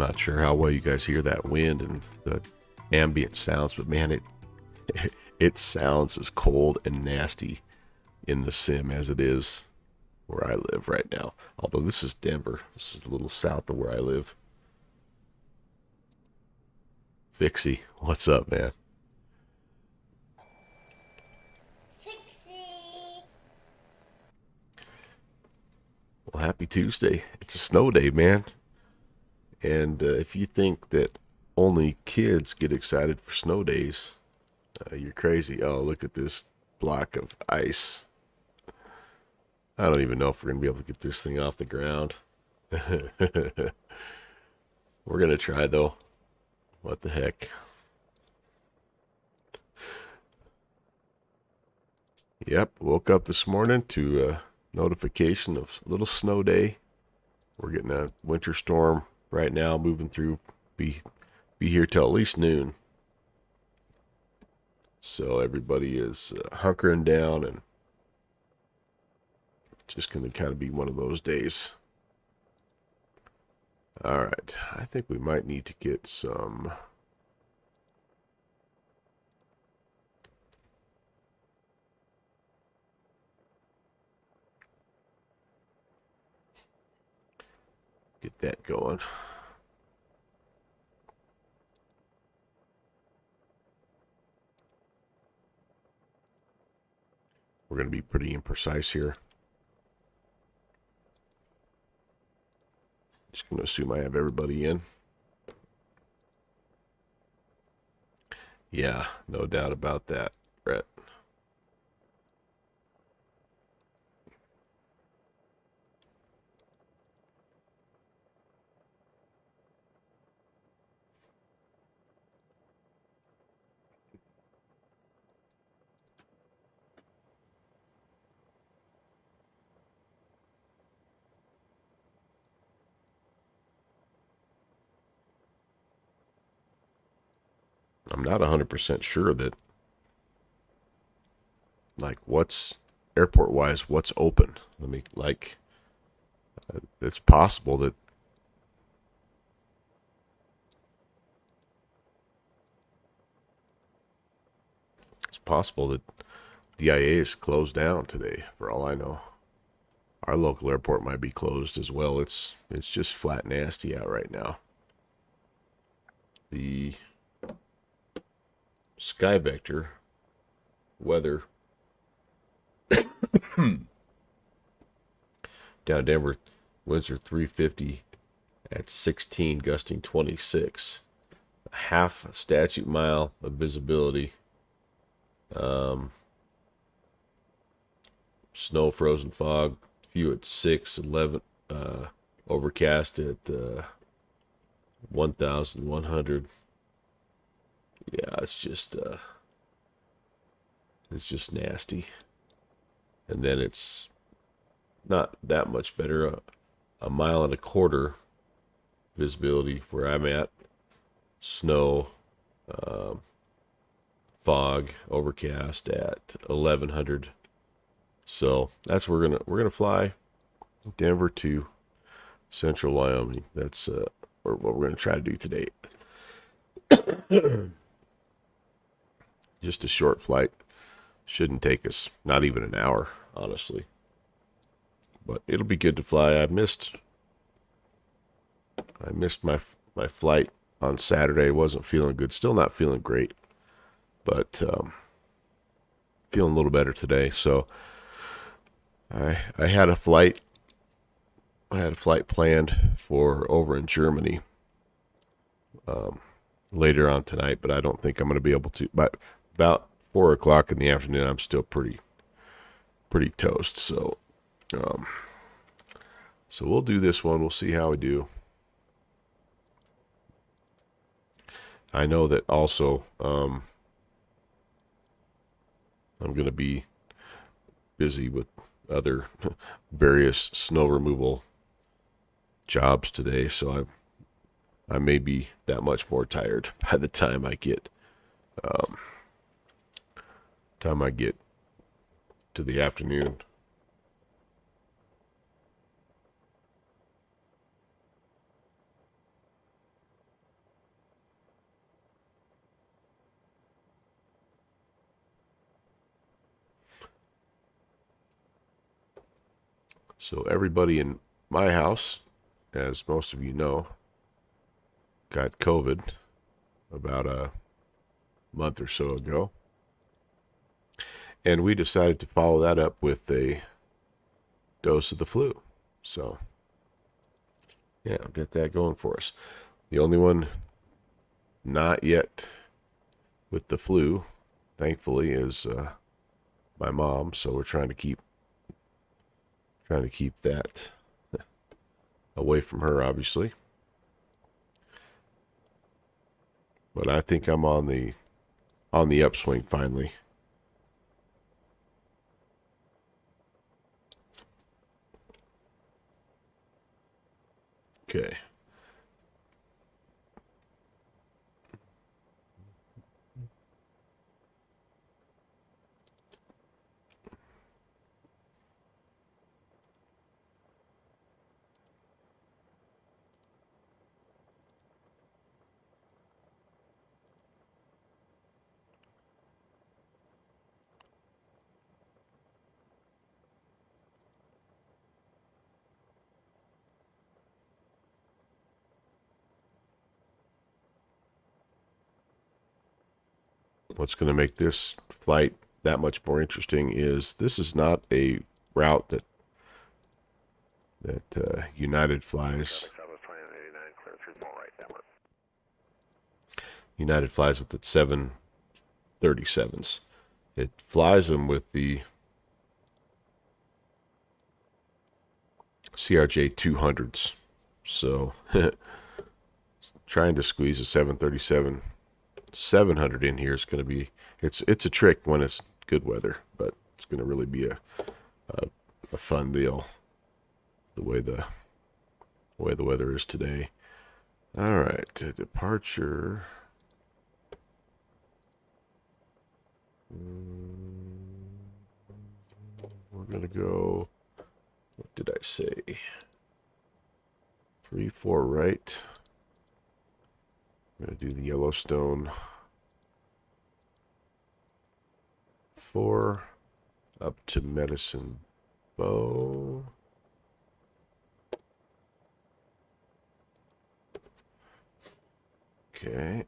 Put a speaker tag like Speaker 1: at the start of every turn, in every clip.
Speaker 1: not sure how well you guys hear that wind and the ambient sounds, but man, it sounds as cold and nasty in the sim as it is where I live right now. Although this is Denver. This is a little south of where I live. Fixie, what's up, man?
Speaker 2: Fixie.
Speaker 1: Well, happy Tuesday. It's a snow day, man. And if you think that only kids get excited for snow days, you're crazy. Oh, look at this block of ice. I don't even know if we're going to be able to get this thing off the ground. We're going to try, though. What the heck? Yep, woke up this morning to a notification of little snow day. We're getting a winter storm right now moving through. Be here till at least noon. So everybody is hunkering down and just going to kind of be one of those days. All right, I think we might need to get some. Get that going. We're going to be pretty imprecise here. Just going to assume I have everybody in. Yeah, no doubt about that, Brett. I'm not 100% sure that, like, what's airport wise, what's open. Let me, like, it's possible that DIA is closed down today, for all I know. Our local airport might be closed as well. It's just flat nasty out right now. The Sky Vector weather down Denver, winds are 350 at 16, gusting 26. Half statute mile of visibility. Snow, frozen fog, few at 6, 11, overcast at 1,100. Yeah, it's just nasty. And then it's not that much better. A mile and a quarter visibility where I'm at. Snow, fog, overcast at 1,100. So that's where we're gonna fly Denver to Central Wyoming. That's what we're gonna try to do today. Just a short flight. Shouldn't take us not even an hour, honestly. But it'll be good to fly. I missed my flight on Saturday. Wasn't feeling good. Still not feeling great, but feeling a little better today. So I had a flight. I had a flight planned for over in Germany later on tonight, but I don't think I'm going to be able to. But about 4 o'clock in the afternoon, I'm still pretty toast. So so we'll do this one. We'll see how we do. I know that also I'm going to be busy with other various snow removal jobs today, so I may be that much more tired by the time I get to the afternoon. So everybody in my house, as most of you know, got COVID about a month or so ago. And we decided to follow that up with a dose of the flu. So, yeah, I'll get that going for us. The only one not yet with the flu, thankfully, is my mom. So we're trying to keep that away from her, obviously. But I think I'm on the upswing finally. Okay. What's going to make this flight that much more interesting is this is not a route that United flies. United flies with its 737s. It flies them with the CRJ 200s. So trying to squeeze a 737 700 in here is going to be it's a trick when it's good weather, but it's going to really be a fun deal the way the weather is today. All right, departure. We're going to go, what did I say? 3-4 right. I'm going to do the Yellowstone 4 up to Medicine Bow. Okay.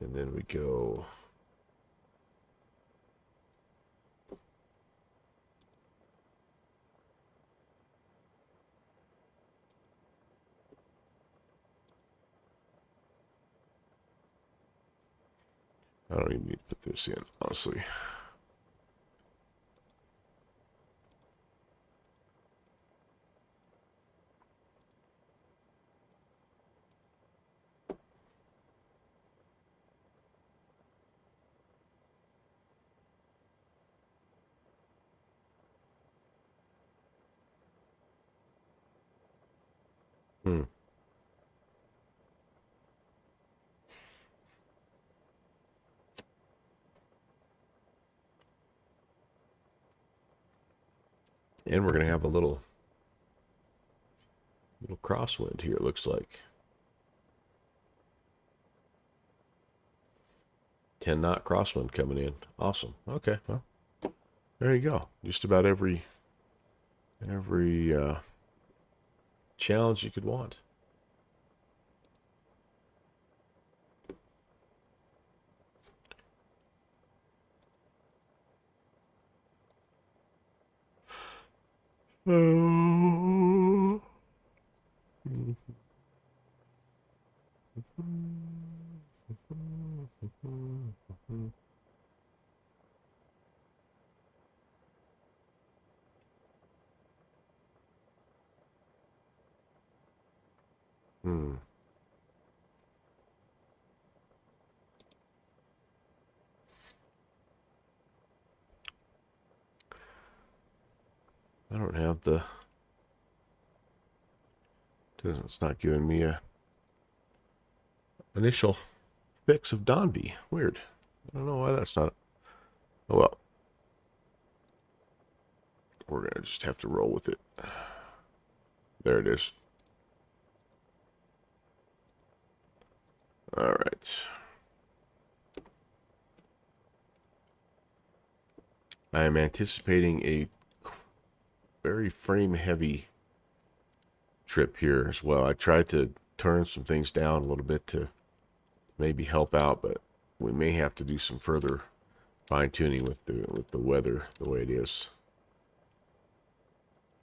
Speaker 1: And then we go I don't even need to put this in, honestly. Hmm. And we're going to have a little crosswind here, it looks like. 10-knot crosswind coming in. Awesome. Okay, well, there you go. Just about every challenge you could want. Oh. Hmm. I don't have the. It's not giving me a initial fix of Donby. Weird. I don't know why that's not. Oh well. We're gonna just have to roll with it. There it is. All right. I am anticipating a very frame heavy trip here as well. I tried to turn some things down a little bit to maybe help out, but we may have to do some further fine tuning with the weather the way it is.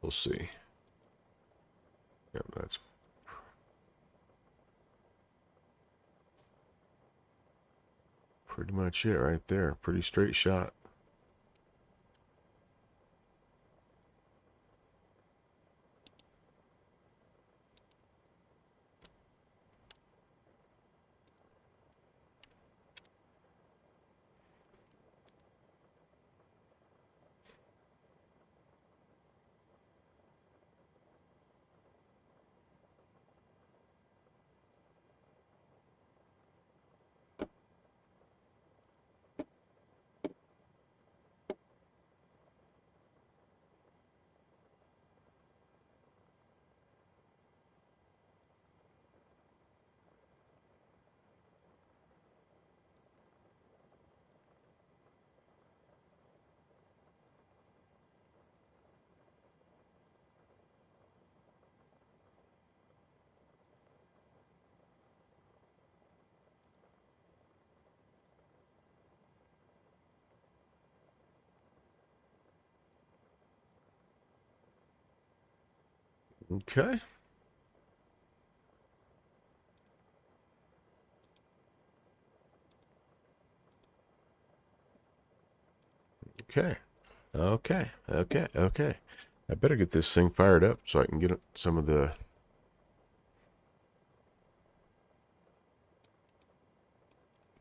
Speaker 1: We'll see. Yep, that's pretty much it right there. Pretty straight shot. Okay. Okay. Okay. I better get this thing fired up so I can get some of the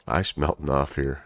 Speaker 1: ice melting off here.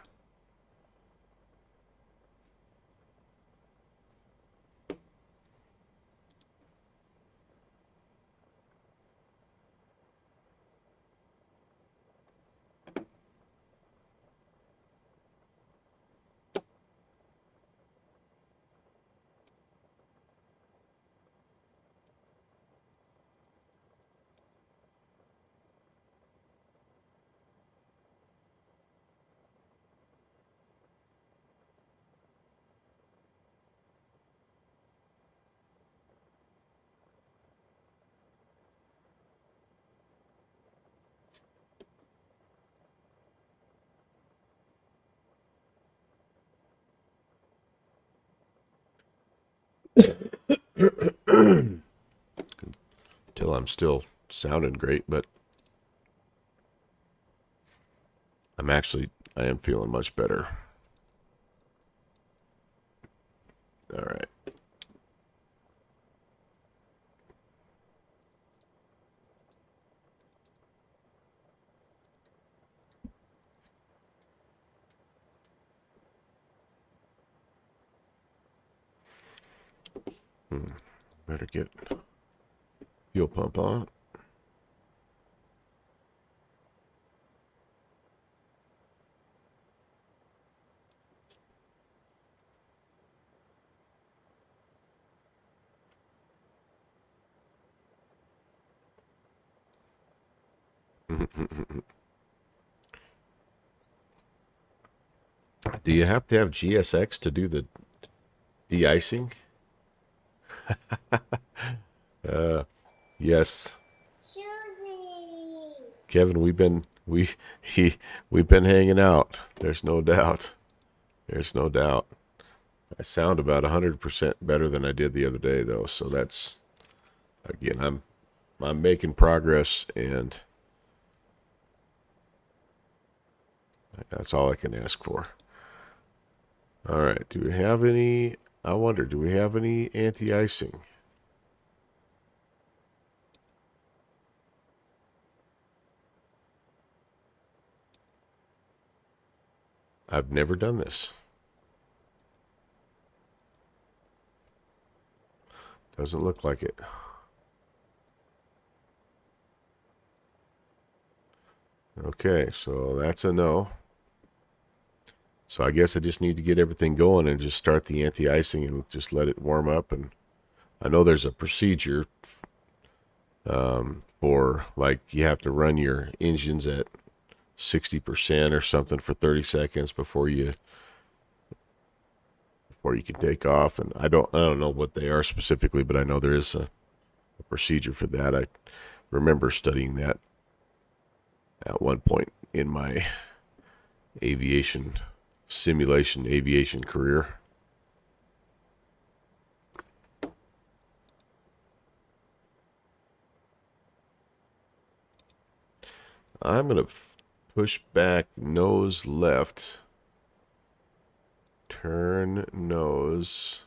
Speaker 1: Till I'm still sounding great, but I am feeling much better. All right. Better get fuel pump on. Do you have to have GSX to do the de-icing? Yes. Kevin, we've been hanging out. There's no doubt. There's no doubt. I sound about 100% better than I did the other day though, so that's again, I'm making progress, and that's all I can ask for. All right, do we have any, I wonder, do we have any anti-icing? I've never done this. Doesn't look like it. Okay, so that's a no. So I guess I just need to get everything going and just start the anti-icing and just let it warm up. And I know there's a procedure for, like, you have to run your engines at 60% or something for 30 seconds before you can take off. And I don't know what they are specifically, but I know there is a procedure for that. I remember studying that at one point in my aviation simulation aviation career. I'm going to push back nose left, turn nose.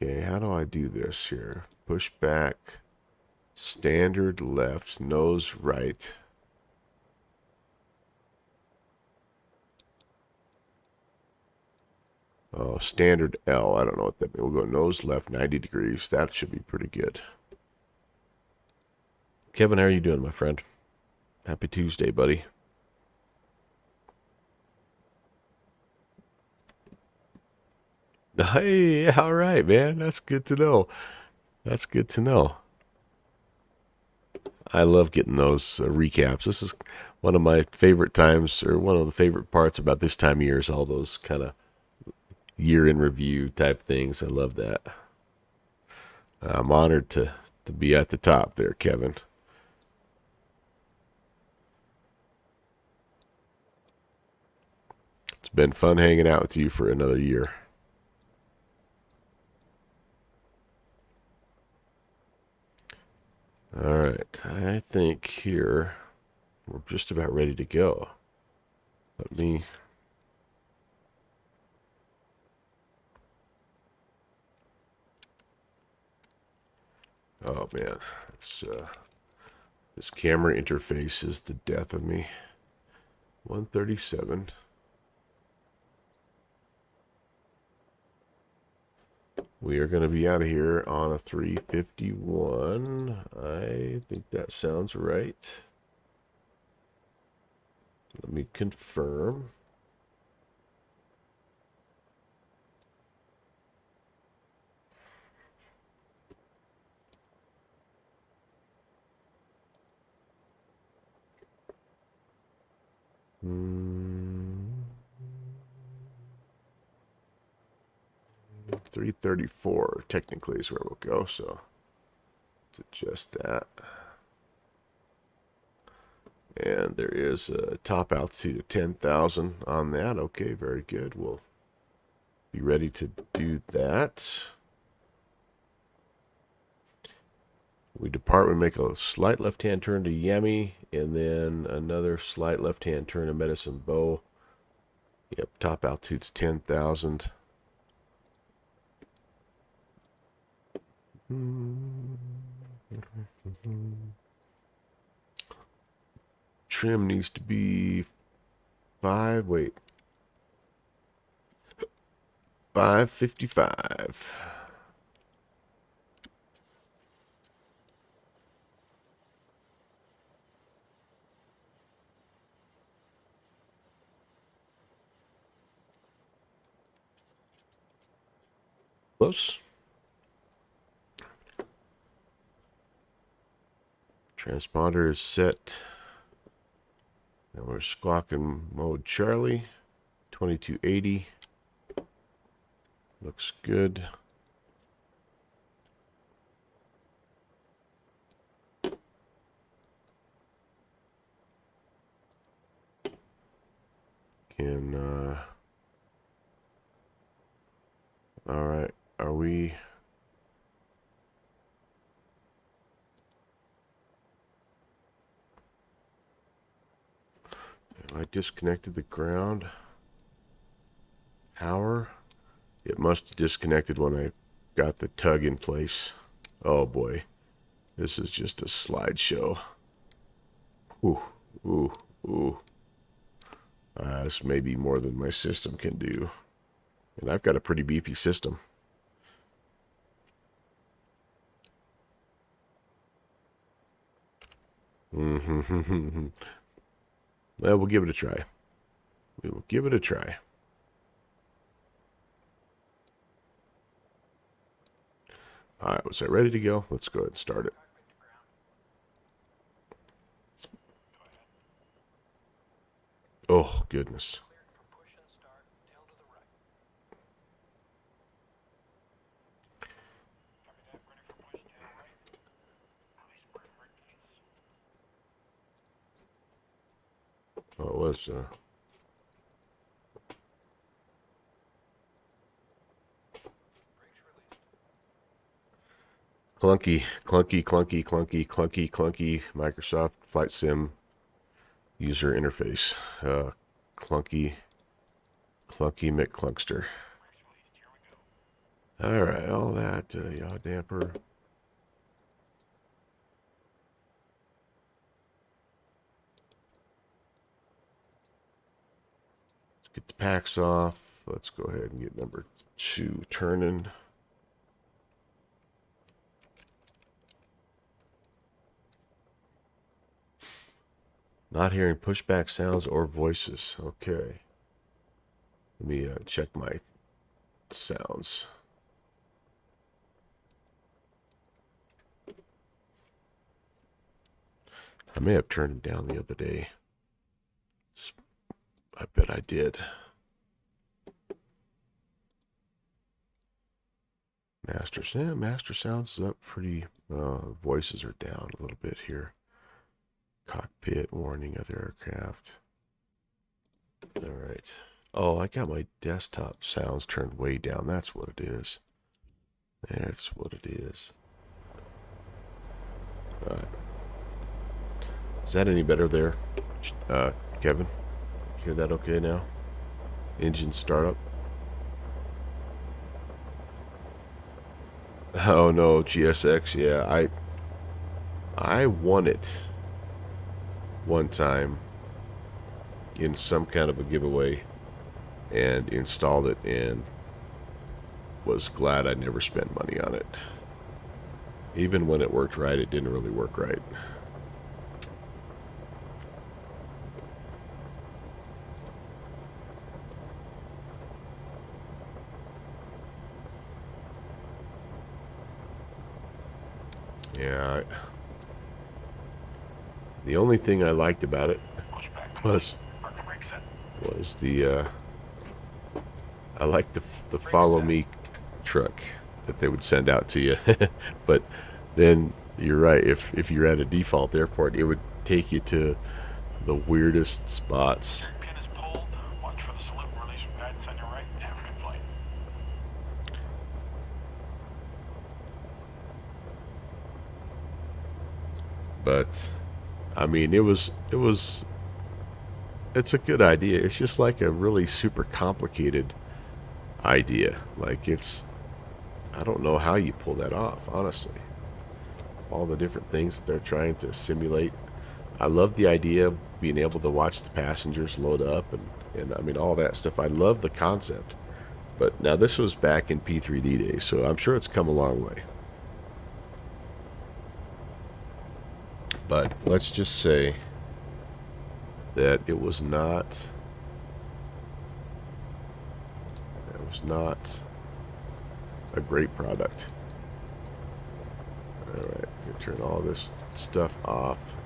Speaker 1: Okay, how do I do this here? Push back, standard left, nose right. Oh, standard L. I don't know what that means. We'll go nose left 90 degrees. That should be pretty good. Kevin, how are you doing, my friend? Happy Tuesday, buddy. Hey, all right, man. That's good to know. That's good to know. I love getting those recaps. This is one of my favorite times, or one of the favorite parts about this time of year is all those kind of year in review type things. I love that. I'm honored to be at the top there, Kevin. It's been fun hanging out with you for another year. All right, I think here we're just about ready to go. Let me... Oh, man. This camera interface is the death of me. 137. We are going to be out of here on a 351. I think that sounds right. Let me confirm. Hmm. 334 technically is where we'll go, so let's adjust that. And there is a top altitude of 10,000 on that. Okay, very good. We'll be ready to do that. We depart, we make a slight left-hand turn to Yemi, and then another slight left-hand turn to Medicine Bow. Yep, top altitude's 10,000. Trim needs to be 555. Close. Transponder is set. Now we're squawking mode Charlie. 2280. Looks good. All right, are we... I disconnected the ground power. It must have disconnected when I got the tug in place. Oh boy, this is just a slideshow. Ooh, ooh, ooh. This may be more than my system can do. And I've got a pretty beefy system. Mm-hmm. Well, we'll give it a try. We will give it a try. All right, was I ready to go? Let's go ahead and start it. Oh, goodness. Oh, it was, clunky, clunky, clunky, clunky, clunky, clunky Microsoft Flight Sim user interface. Clunky, clunky McClunkster. All right, all that yaw damper. Let's get the packs off. Let's go ahead and get number 2 turning. Not hearing pushback sounds or voices. Okay. Let me check my sounds. I may have turned it down the other day. I bet I did. Master sounds is up pretty. Voices are down a little bit here. Cockpit warning other aircraft. All right. Oh, I got my desktop sounds turned way down. That's what it is. That's what it is. All right. Is that any better there, Kevin? Hear that okay now? Engine startup. Oh no, GSX. Yeah, I won it one time in some kind of a giveaway and installed it and was glad I never spent money on it. Even when it worked right, it didn't really work right. Yeah. The only thing I liked about it was the I liked the follow me truck that they would send out to you. But then you're right, if you're at a default airport, it would take you to the weirdest spots.
Speaker 2: Pin is pulled. Watch for the salute and release from guidance on your right. Have a good flight.
Speaker 1: But I mean, it's a good idea. It's just like a really super complicated idea. Like I don't know how you pull that off, honestly. All the different things that they're trying to simulate. I love the idea of being able to watch the passengers load up and I mean all that stuff. I love the concept. But now this was back in P3D days, so I'm sure it's come a long way. But let's just say that it was not a great product. Alright, gonna turn all this stuff off.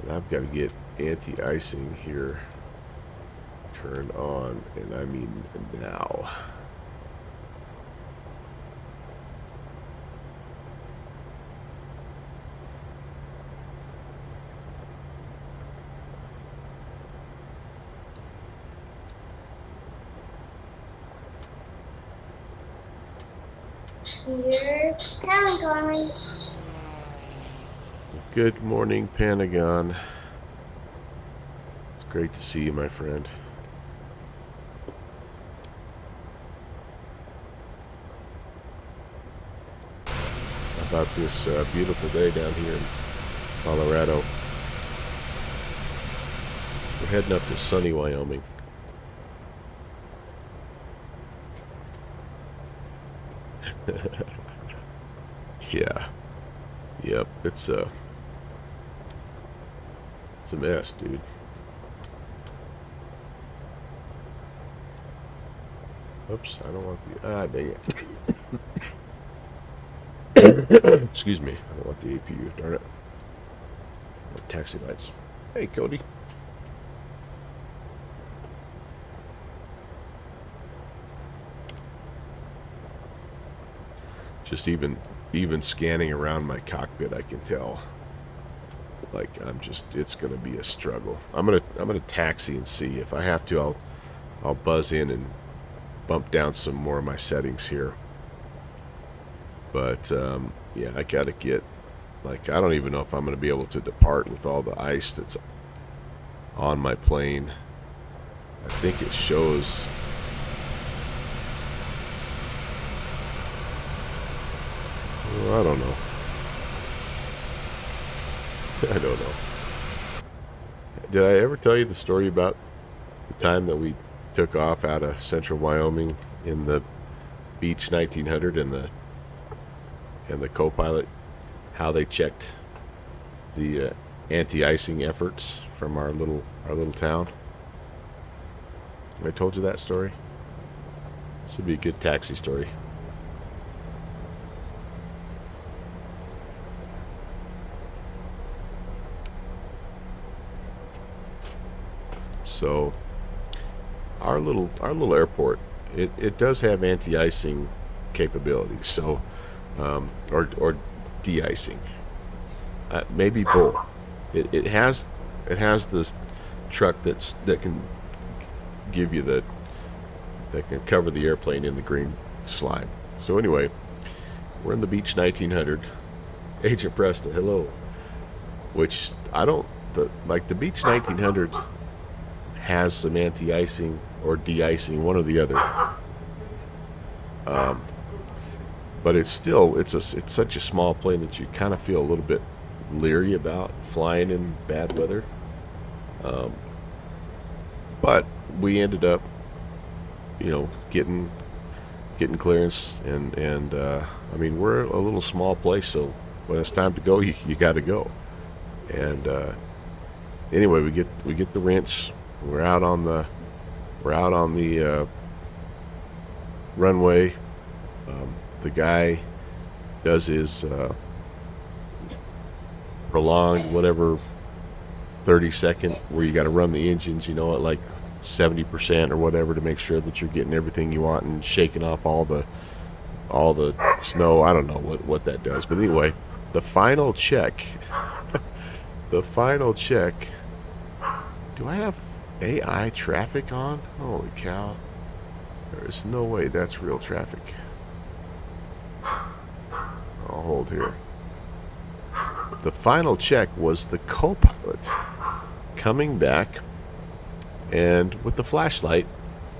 Speaker 1: And I've got to get anti-icing here turned on, and I mean now.
Speaker 3: Here's Pentagon.
Speaker 1: Good morning, Pentagon. It's great to see you, my friend. How about this beautiful day down here in Colorado? We're heading up to sunny Wyoming. Yeah. Yep, it's a mess, dude. Oops, I don't want the dang it. Excuse me. I don't want the APU, darn it. Taxi lights. Hey, Cody. Just even scanning around my cockpit, I can tell. Like it's gonna be a struggle. I'm gonna taxi and see. If I have to, I'll buzz in and bump down some more of my settings here. But yeah, I gotta get, like, I don't even know if I'm gonna be able to depart with all the ice that's on my plane. I think it shows. Well, I don't know. I don't know. Did I ever tell you the story about the time that we took off out of central Wyoming in the Beech 1900 and the co-pilot, how they checked the anti-icing efforts from our little town? Have I told you that story? This would be a good taxi story. So our little airport, it does have anti-icing capabilities. So or de-icing, maybe both. It has this truck that can give you that can cover the airplane in the green slime. So anyway, we're in the Beech 1900. Agent Presta, hello. Which I don't the Beech 1900 has some anti-icing or de-icing, one or the other. But it's still it's such a small plane that you kind of feel a little bit leery about flying in bad weather. But we ended up, getting clearance, and I mean, we're a little small place, so when it's time to go, you got to go. And anyway, we get the rinse. We're out on the runway. The guy does his prolonged, whatever, 30-second, where you got to run the engines, at like 70% or whatever, to make sure that you're getting everything you want and shaking off all the snow. I don't know what that does, but anyway, the final check. The final check. Do I have AI traffic on? Holy cow! There is no way that's real traffic. I'll hold here. The final check was the co-pilot coming back and with the flashlight,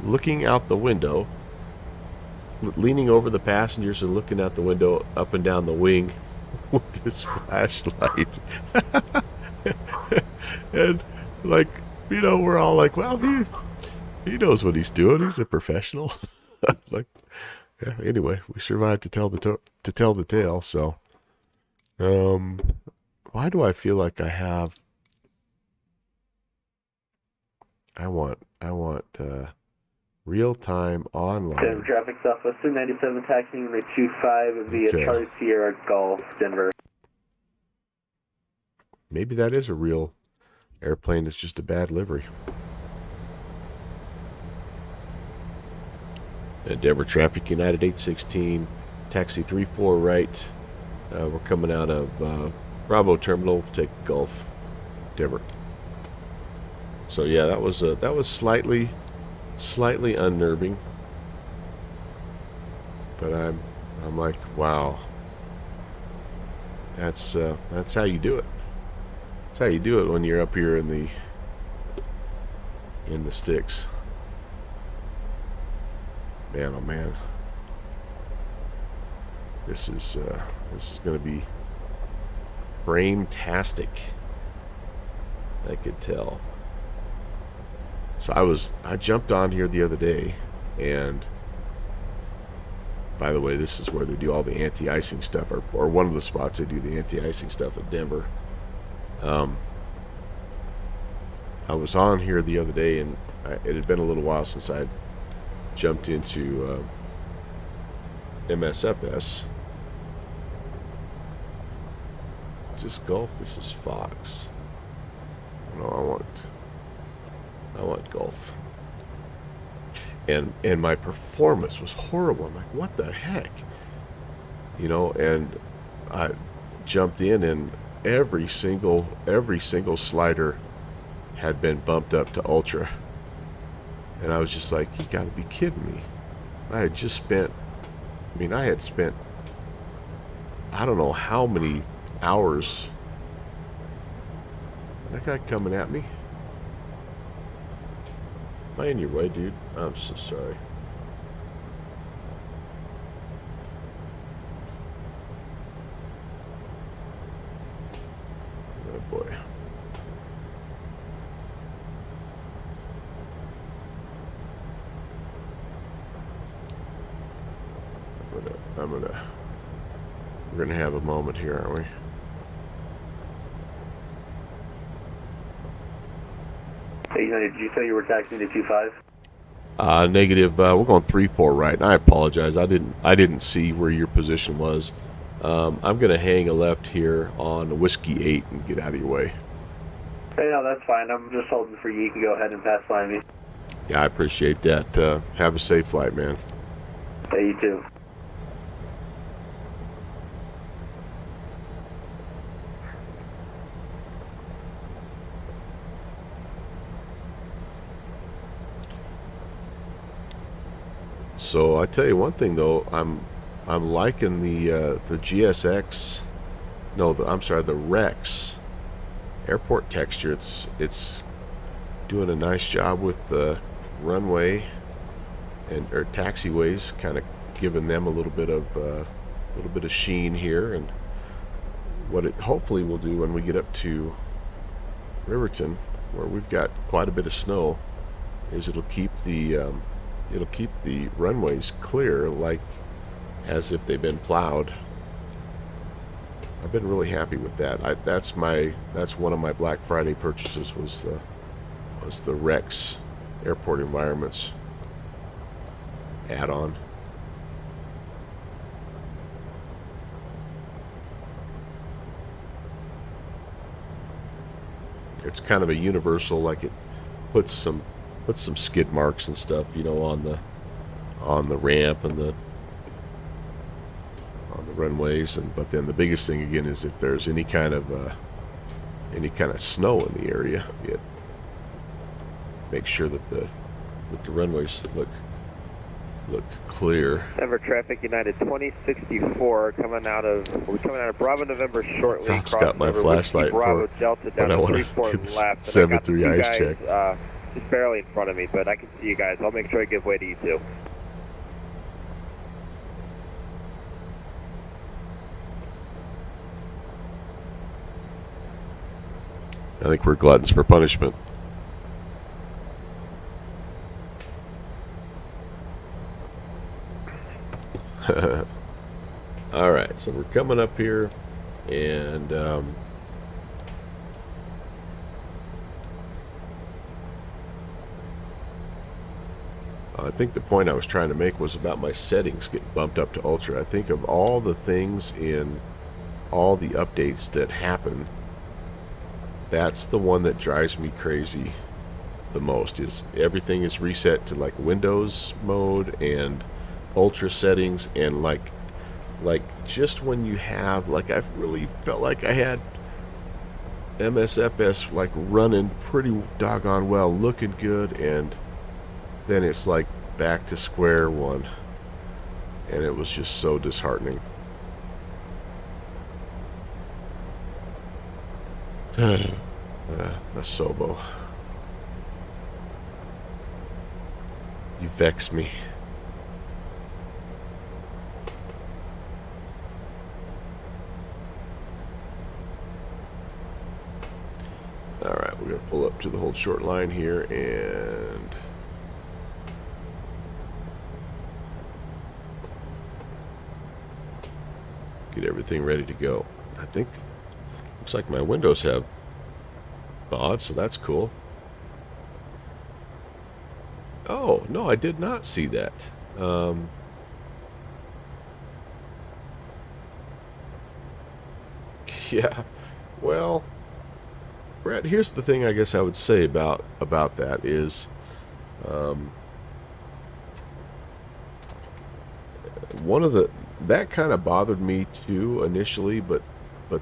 Speaker 1: looking out the window, leaning over the passengers and looking out the window up and down the wing with his flashlight. And we're all like, well, he knows what he's doing. He's a professional. Yeah, anyway, we survived to tell the tale. So, why do I feel like I want real time online?
Speaker 4: Denver traffic Southwest 397 taxiing runway 25 via
Speaker 1: Okay.
Speaker 4: Charlie Sierra Golf, Denver.
Speaker 1: Maybe that is a real airplane. It's just a bad livery. Denver traffic, United 816, taxi 34 right. We're coming out of Bravo Terminal, take Gulf, Denver. So yeah, that was slightly unnerving, but I'm like, wow, that's how you do it. That's how you do it when you're up here in the sticks. Man, oh man, this is going to be frame-tastic. I could tell. So I jumped on here the other day, and by the way, this is where they do all the anti-icing stuff, or one of the spots they do the anti-icing stuff at Denver. I was on here the other day, and it had been a little while since I'd jumped into MSFS. Is this Gulf? This is Fox. No, I want Gulf. And my performance was horrible. I'm like, what the heck? you know, and I jumped in, and every single slider had been bumped up to ultra, and I was just like, you got to be kidding me. I had just spent, I mean, I had spent, I don't know how many hours. That guy coming at me? Am I in your way, dude? I'm so sorry. Oh boy. We're gonna have a moment here, aren't we?
Speaker 4: Hey, did you say you were taxiing to 25?
Speaker 1: Negative. We're going 3-4 right, and I apologize. I didn't see where your position was. I'm gonna hang a left here on Whiskey 8 and get out of your way.
Speaker 4: Hey, no, that's fine. I'm just holding for you. You can go ahead and pass by me.
Speaker 1: Yeah, I appreciate that. Have a safe flight, man.
Speaker 4: Hey, you too.
Speaker 1: So I tell you one thing though, I'm liking the GSX. No, I'm sorry, the Rex airport texture. It's doing a nice job with the runway or taxiways, kind of giving them a little bit of sheen here. And what it hopefully will do when we get up to Riverton, where we've got quite a bit of snow, is it'll keep the runways clear, like as if they've been plowed. I've been really happy with that. That's one of my Black Friday purchases, was the Rex airport environments add-on. It's kind of a universal, like it puts some skid marks and stuff, you know, on the ramp and on the runways, but then the biggest thing again is if there's any kind of snow in the area, it makes sure that the runways look clear.
Speaker 5: Denver traffic United 2064 coming out of Bravo November shortly.
Speaker 1: I've got my flashlight
Speaker 5: Bravo
Speaker 1: for
Speaker 5: Delta down
Speaker 1: when I
Speaker 5: to
Speaker 1: want
Speaker 5: 34
Speaker 1: to do the
Speaker 5: left.
Speaker 1: 7-3 ice
Speaker 5: guys,
Speaker 1: check.
Speaker 5: Just barely in front of me, but I can see you guys. I'll make sure I give way to you too.
Speaker 1: I think we're gluttons for punishment. All right, so we're coming up here, and I think the point I was trying to make was about my settings getting bumped up to ultra. I think of all the things in all the updates that happen, that's the one that drives me crazy the most. Is everything is reset to like Windows mode and ultra settings, and like just when you have, like, I really felt like I had MSFS like running pretty doggone well, looking good, and then it's like back to square one, and it was just so disheartening. Asobo, you vex me. Alright, we're going to pull up to the hold short line here and get everything ready to go. I think, looks like my windows have BOD, so that's cool. Oh, no, I did not see that. Yeah, well, Brett, here's the thing I guess I would say about that is, that kind of bothered me too initially, but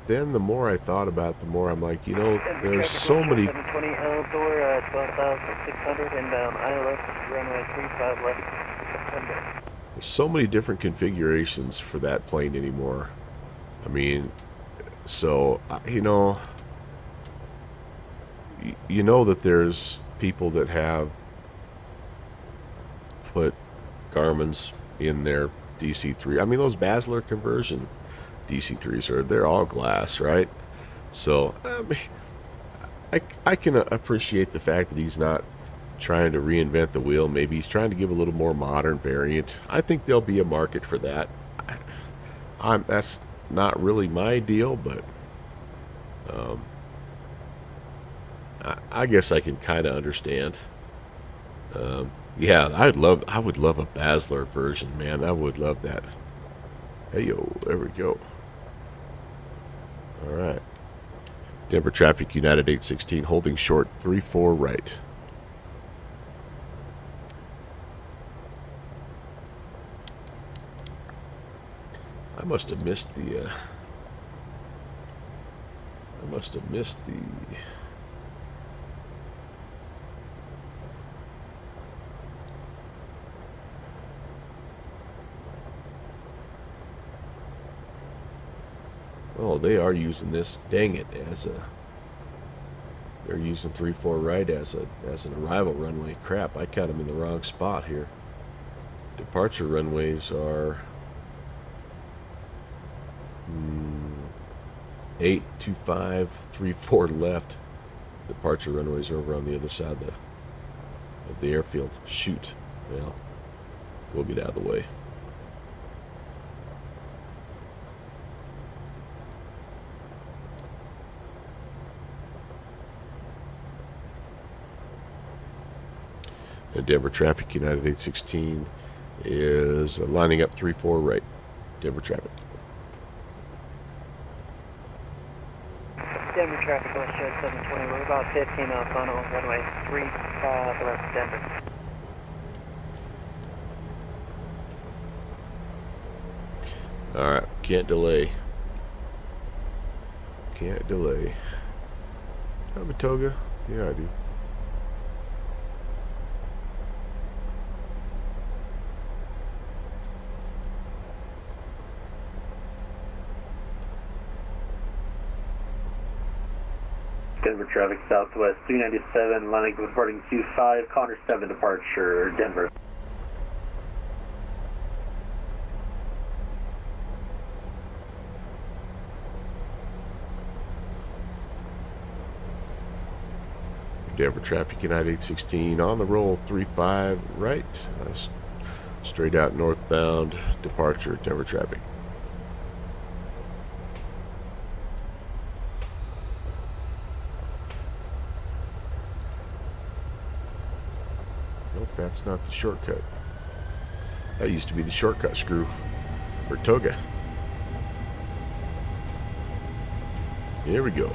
Speaker 1: then the more I thought about it, the more I'm like, you know, there's so many
Speaker 6: 720 door, 12,600 inbound ILS, runway 35 left, September.
Speaker 1: there's so many different configurations for that plane anymore. I mean, so you know, you know that there's people that have put Garmin's in their DC3. I mean, those Basler conversion DC3s they're all glass, right? So I mean, I can appreciate the fact that he's not trying to reinvent the wheel. Maybe he's trying to give a little more modern variant. I think there'll be a market for that. That's not really my deal, but I guess I can kind of understand. Yeah, I would love a Basler version, man. I would love that. Hey yo, there we go. All right. Denver traffic, United 816, holding short 34 right. I must have missed the. Oh, they are using this. Dang it! They're using 34 right as an arrival runway. Crap! I count them in the wrong spot here. Departure runways are 82534 left. Departure runways are over on the other side of the airfield. Shoot! Well, we'll get out of the way. And Denver traffic, United 816 is lining up 34 right. Denver traffic.
Speaker 6: Denver traffic, West Jet 720, we're about 15 off on runway 35 left, Denver.
Speaker 1: Alright, can't delay. Can't delay. Hi, Matoga. Yeah, I do.
Speaker 4: Denver traffic southwest 397, lining up departing Q5, Connor 7 departure, Denver.
Speaker 1: Denver traffic, United 816 on the roll, 35 right. Straight out northbound, departure, Denver traffic. Nope, that's not the shortcut. That used to be the shortcut screw for Toga. Here we go.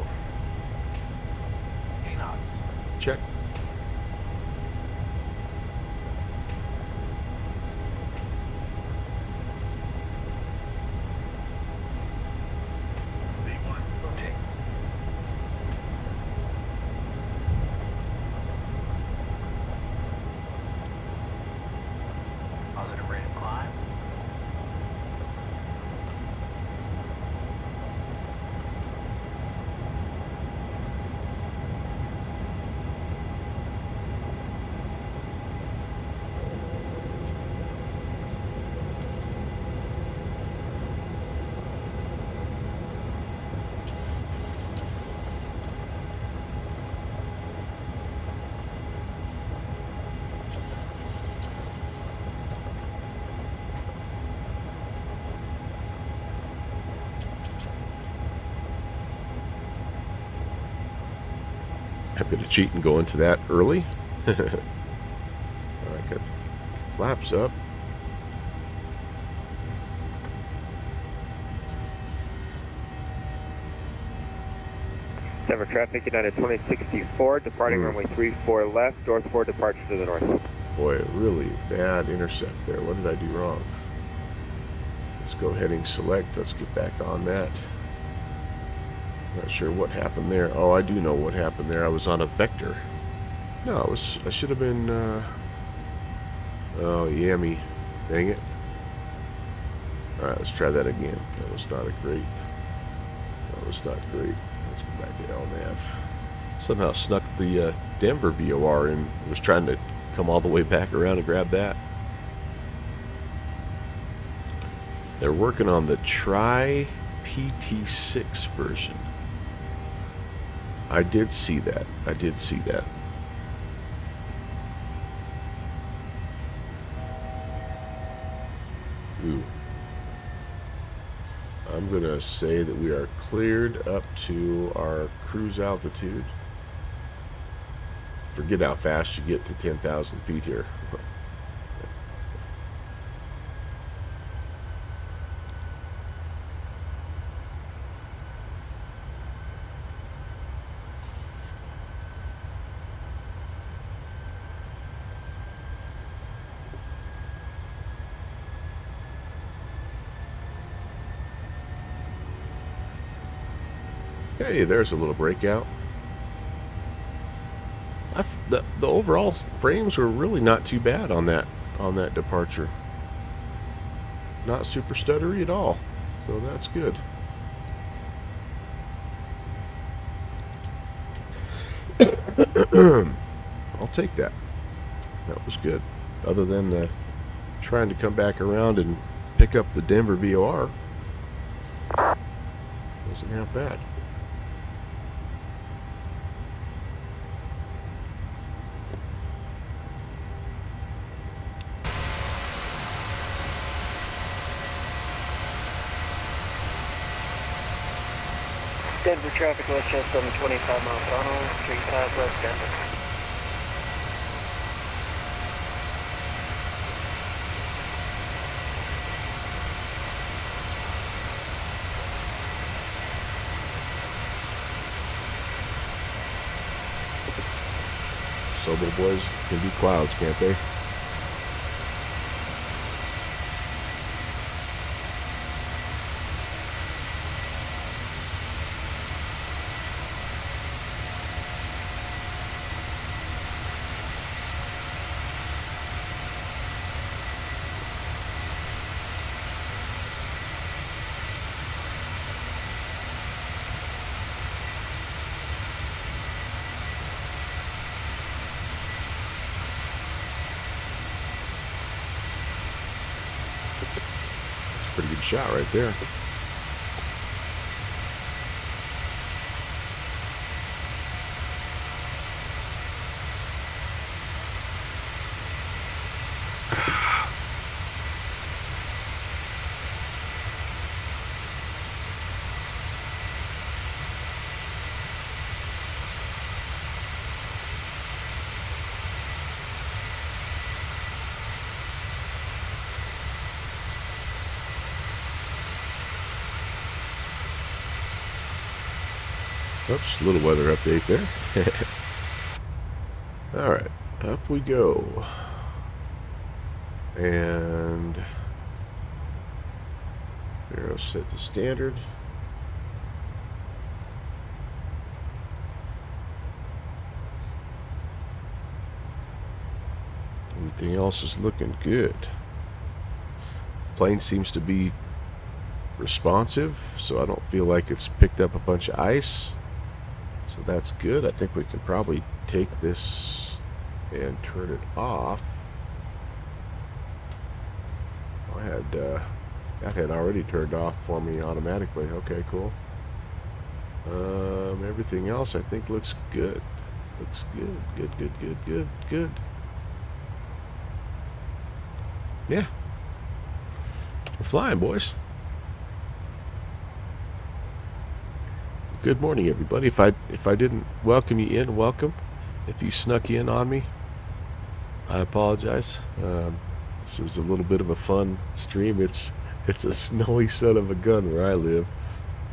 Speaker 1: Check.
Speaker 2: Positive rate of climb.
Speaker 1: I'm going to cheat and go into that early. All right, got the flaps up.
Speaker 5: Denver traffic, United 2064, departing runway 34 left, door 4 departure to the north.
Speaker 1: Boy, really bad intercept there. What did I do wrong? Let's go heading select. Let's get back on that. Not sure what happened there. Oh, I do know what happened there. I was on a vector. No, I should have been, oh, yammy. Dang it. Alright, let's try that again. That was not great. Let's go back to LNAV. Somehow snuck the Denver VOR in. Was trying to come all the way back around and grab that. They're working on the Tri PT6 version. I did see that. Ooh. I'm going to say that we are cleared up to our cruise altitude. Forget how fast you get to 10,000 feet here. Hey, there's a little breakout. The overall frames were really not too bad on that departure. Not super stuttery at all, so that's good. I'll take that. That was good. Other than trying to come back around and pick up the Denver VOR, wasn't half bad.
Speaker 6: Denver traffic, Westchester 725 miles Donald, 35 West Denver.
Speaker 1: Sober boys can be clouds, can't they? Pretty good shot right there. Oops, a little weather update there. Alright, up we go. And arrow set to standard. Everything else is looking good. Plane seems to be responsive, so I don't feel like it's picked up a bunch of ice. So that's good. I think we can probably take this and turn it off. That had already turned off for me automatically. Okay, cool. Everything else I think looks good. Looks good. Good. Yeah. We're flying, boys. Good morning, everybody. If I didn't welcome you in, welcome. If you snuck in on me, I apologize. This is a little bit of a fun stream. It's a snowy son of a gun where I live,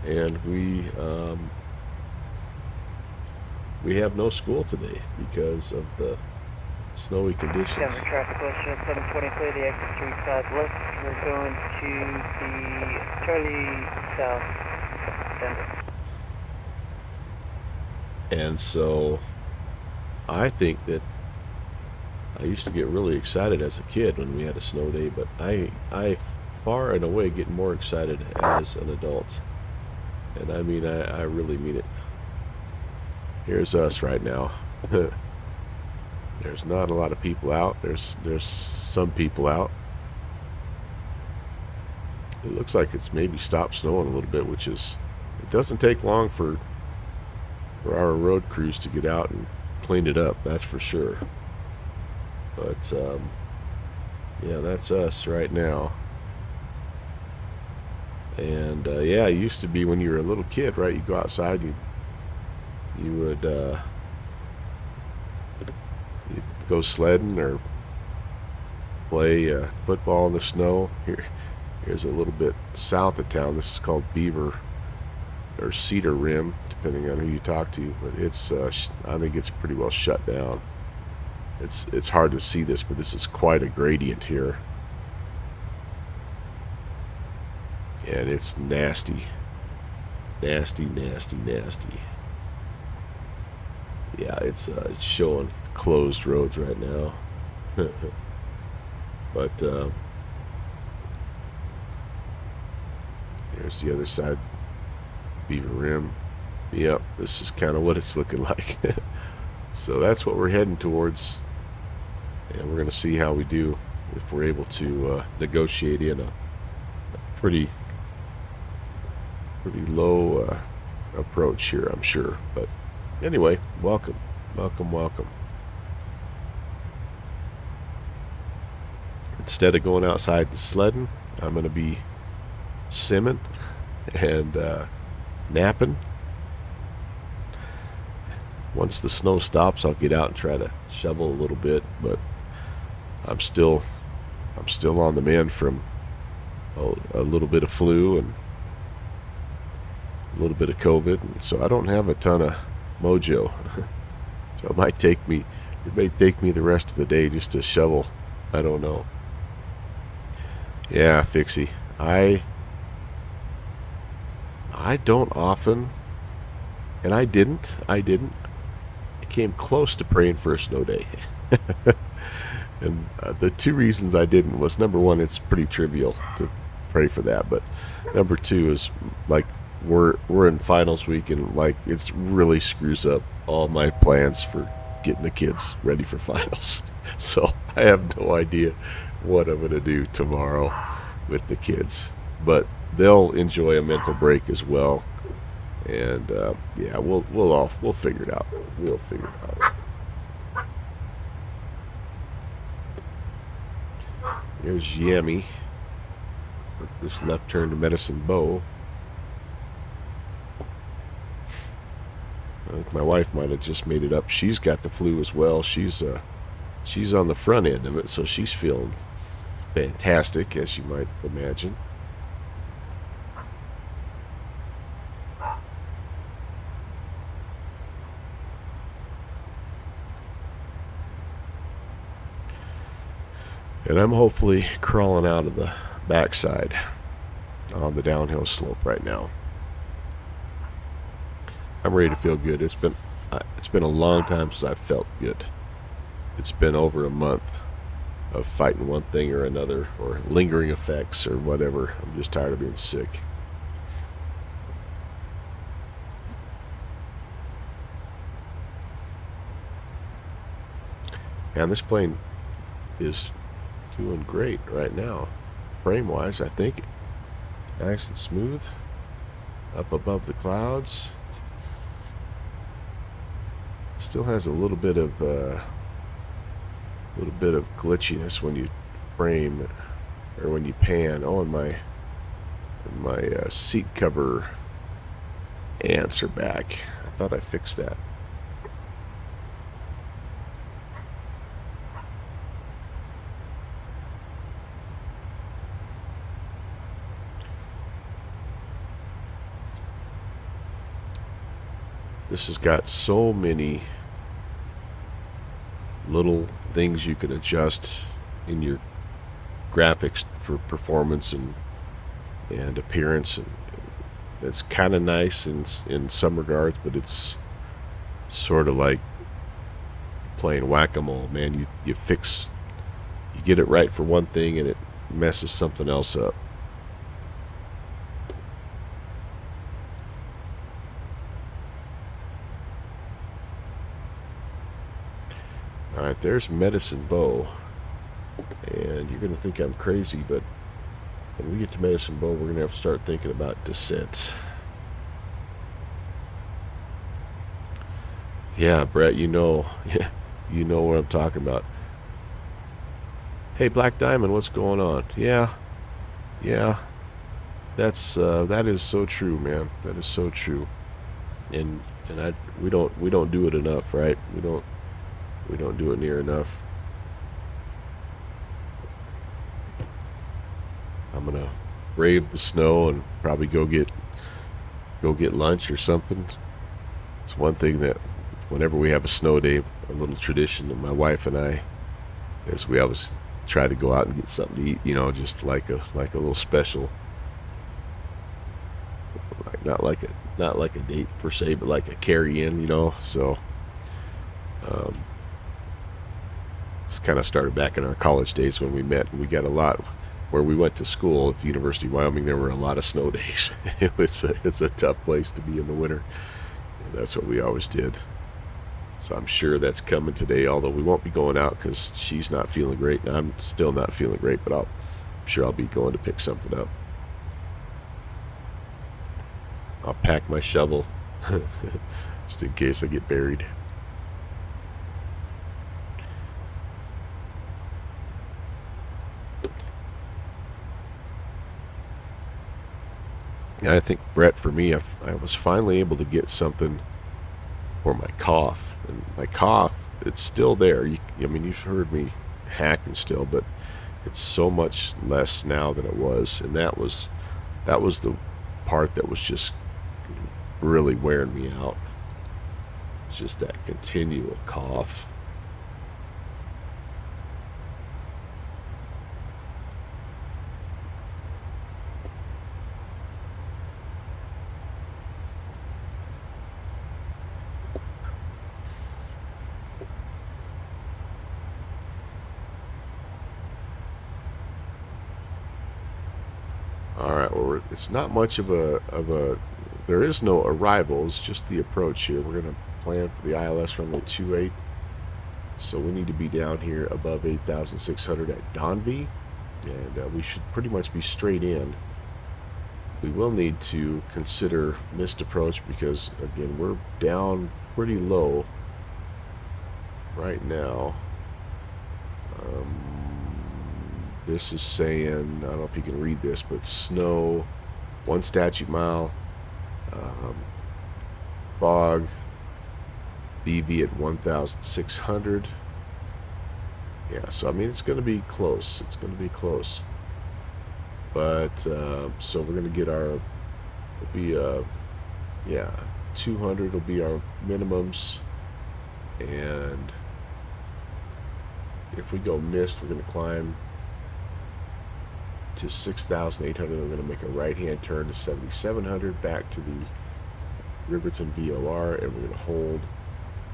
Speaker 1: and we have no school today because of the snowy conditions.
Speaker 6: Denver traffic, Western 723, the exit 3 southwest. We're going to the Charlie South, Denver.
Speaker 1: And so I think that I used to get really excited as a kid when we had a snow day, but I far and away get more excited as an adult. And I mean, I really mean it. Here's us right now. There's not a lot of people out. There's some people out. It looks like it's maybe stopped snowing a little bit, which is, it doesn't take long for our road crews to get out and clean it up, that's for sure. But yeah, that's us right now. And yeah, it used to be when you were a little kid, right? You go outside, you would you'd go sledding or play football in the snow. Here's a little bit south of town. This is called Beaver or Cedar Rim, depending on who you talk to. But it's I think it's pretty well shut down. It's hard to see this, but this is quite a gradient here. And it's nasty. Nasty, nasty, nasty. Yeah, it's showing closed roads right now. But there's the other side, Beaver Rim. Yep, this is kind of what it's looking like. So that's what we're heading towards. And we're going to see how we do if we're able to negotiate in a pretty low approach here, I'm sure. But anyway, welcome. Instead of going outside and sledding, I'm going to be simming and napping. Once the snow stops, I'll get out and try to shovel a little bit, but I'm still on the mend from a little bit of flu and a little bit of COVID, and so I don't have a ton of mojo. So it may take me the rest of the day just to shovel. I don't know. Yeah, Fixie. I don't often, and I didn't. I came close to praying for a snow day. And the two reasons I didn't was, number one, it's pretty trivial to pray for that, but number two is, like, we're in finals week, and like it's really screws up all my plans for getting the kids ready for finals. So I have no idea what I'm going to do tomorrow with the kids, but they'll enjoy a mental break as well. And yeah, we'll figure it out. We'll figure it out. Here's Yami. This left turn to Medicine Bow. I think my wife might have just made it up. She's got the flu as well. She's on the front end of it, so she's feeling fantastic, as you might imagine. And I'm hopefully crawling out of the backside on the downhill slope right now. I'm ready to feel good. It's been a long time since I've felt good. It's been over a month of fighting one thing or another, or lingering effects or whatever. I'm just tired of being sick. And this plane is doing great right now, frame wise. I think nice and smooth up above the clouds. Still has a little bit of glitchiness when you frame or when you pan. Oh, and my seat cover ants are back. I thought I fixed that. This has got so many little things you can adjust in your graphics for performance and appearance, and it's kind of nice in some regards, but it's sort of like playing whack-a-mole, man. You get it right for one thing and it messes something else up. Alright, there's Medicine Bow. And you're going to think I'm crazy, but when we get to Medicine Bow, we're going to have to start thinking about descent. Yeah, Brett, you know what I'm talking about. Hey, Black Diamond, what's going on? Yeah, that is so true, man. That is so true. And we don't do it enough, right? We don't do it near enough. I'm gonna brave the snow and probably go get lunch or something. It's one thing that whenever we have a snow day, a little tradition that my wife and I is we always try to go out and get something to eat, you know, just like a little special, like not like a date per se, but like a carry-in, you know. So it's kind of started back in our college days when we met, and we got a lot. Where we went to school at the University of Wyoming, there were a lot of snow days. It's a tough place to be in the winter. And that's what we always did. So I'm sure that's coming today, although we won't be going out because she's not feeling great, and I'm still not feeling great, but I'm sure I'll be going to pick something up. I'll pack my shovel just in case I get buried. And I think, Brett, for me, I was finally able to get something for my cough. And my cough, it's still there. I mean, you've heard me hacking still, but it's so much less now than it was. And that was the part that was just really wearing me out. It's just that continual cough. Alright, well, it's not much of a there is no arrival, it's just the approach here. We're going to plan for the ILS runway 28. So we need to be down here above 8,600 at Donvie, and we should pretty much be straight in. We will need to consider missed approach because, again, we're down pretty low right now. This is saying, I don't know if you can read this, but snow, 1 statute mile, fog, BV at 1,600. Yeah, so I mean, it's going to be close. It's going to be close. But, so we're going to get our, it'll be, yeah, 200 will be our minimums. And if we go missed, we're going to climb to 6,800. We're going to make a right-hand turn to 7,700 back to the Riverton VOR, and we're going to hold.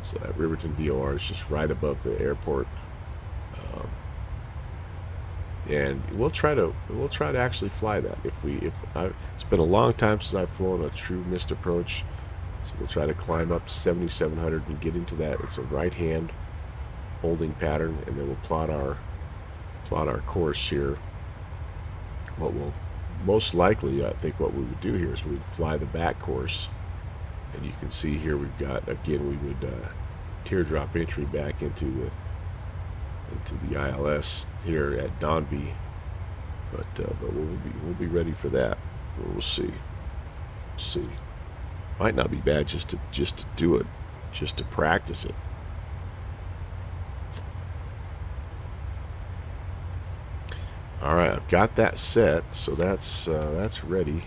Speaker 1: So that Riverton VOR is just right above the airport, and we'll try to actually fly that. It's been a long time since I've flown a true missed approach, so we'll try to climb up to 7,700 and get into that. It's a right-hand holding pattern, and then we'll plot our course here. What will most likely, I think what we would do here is we'd fly the back course, and you can see here we've got, again, we would teardrop entry back into the ILS here at Donvie, but we'll be ready for that. We'll see. Might not be bad just to do it, just to practice it. Alright, I've got that set, so that's ready.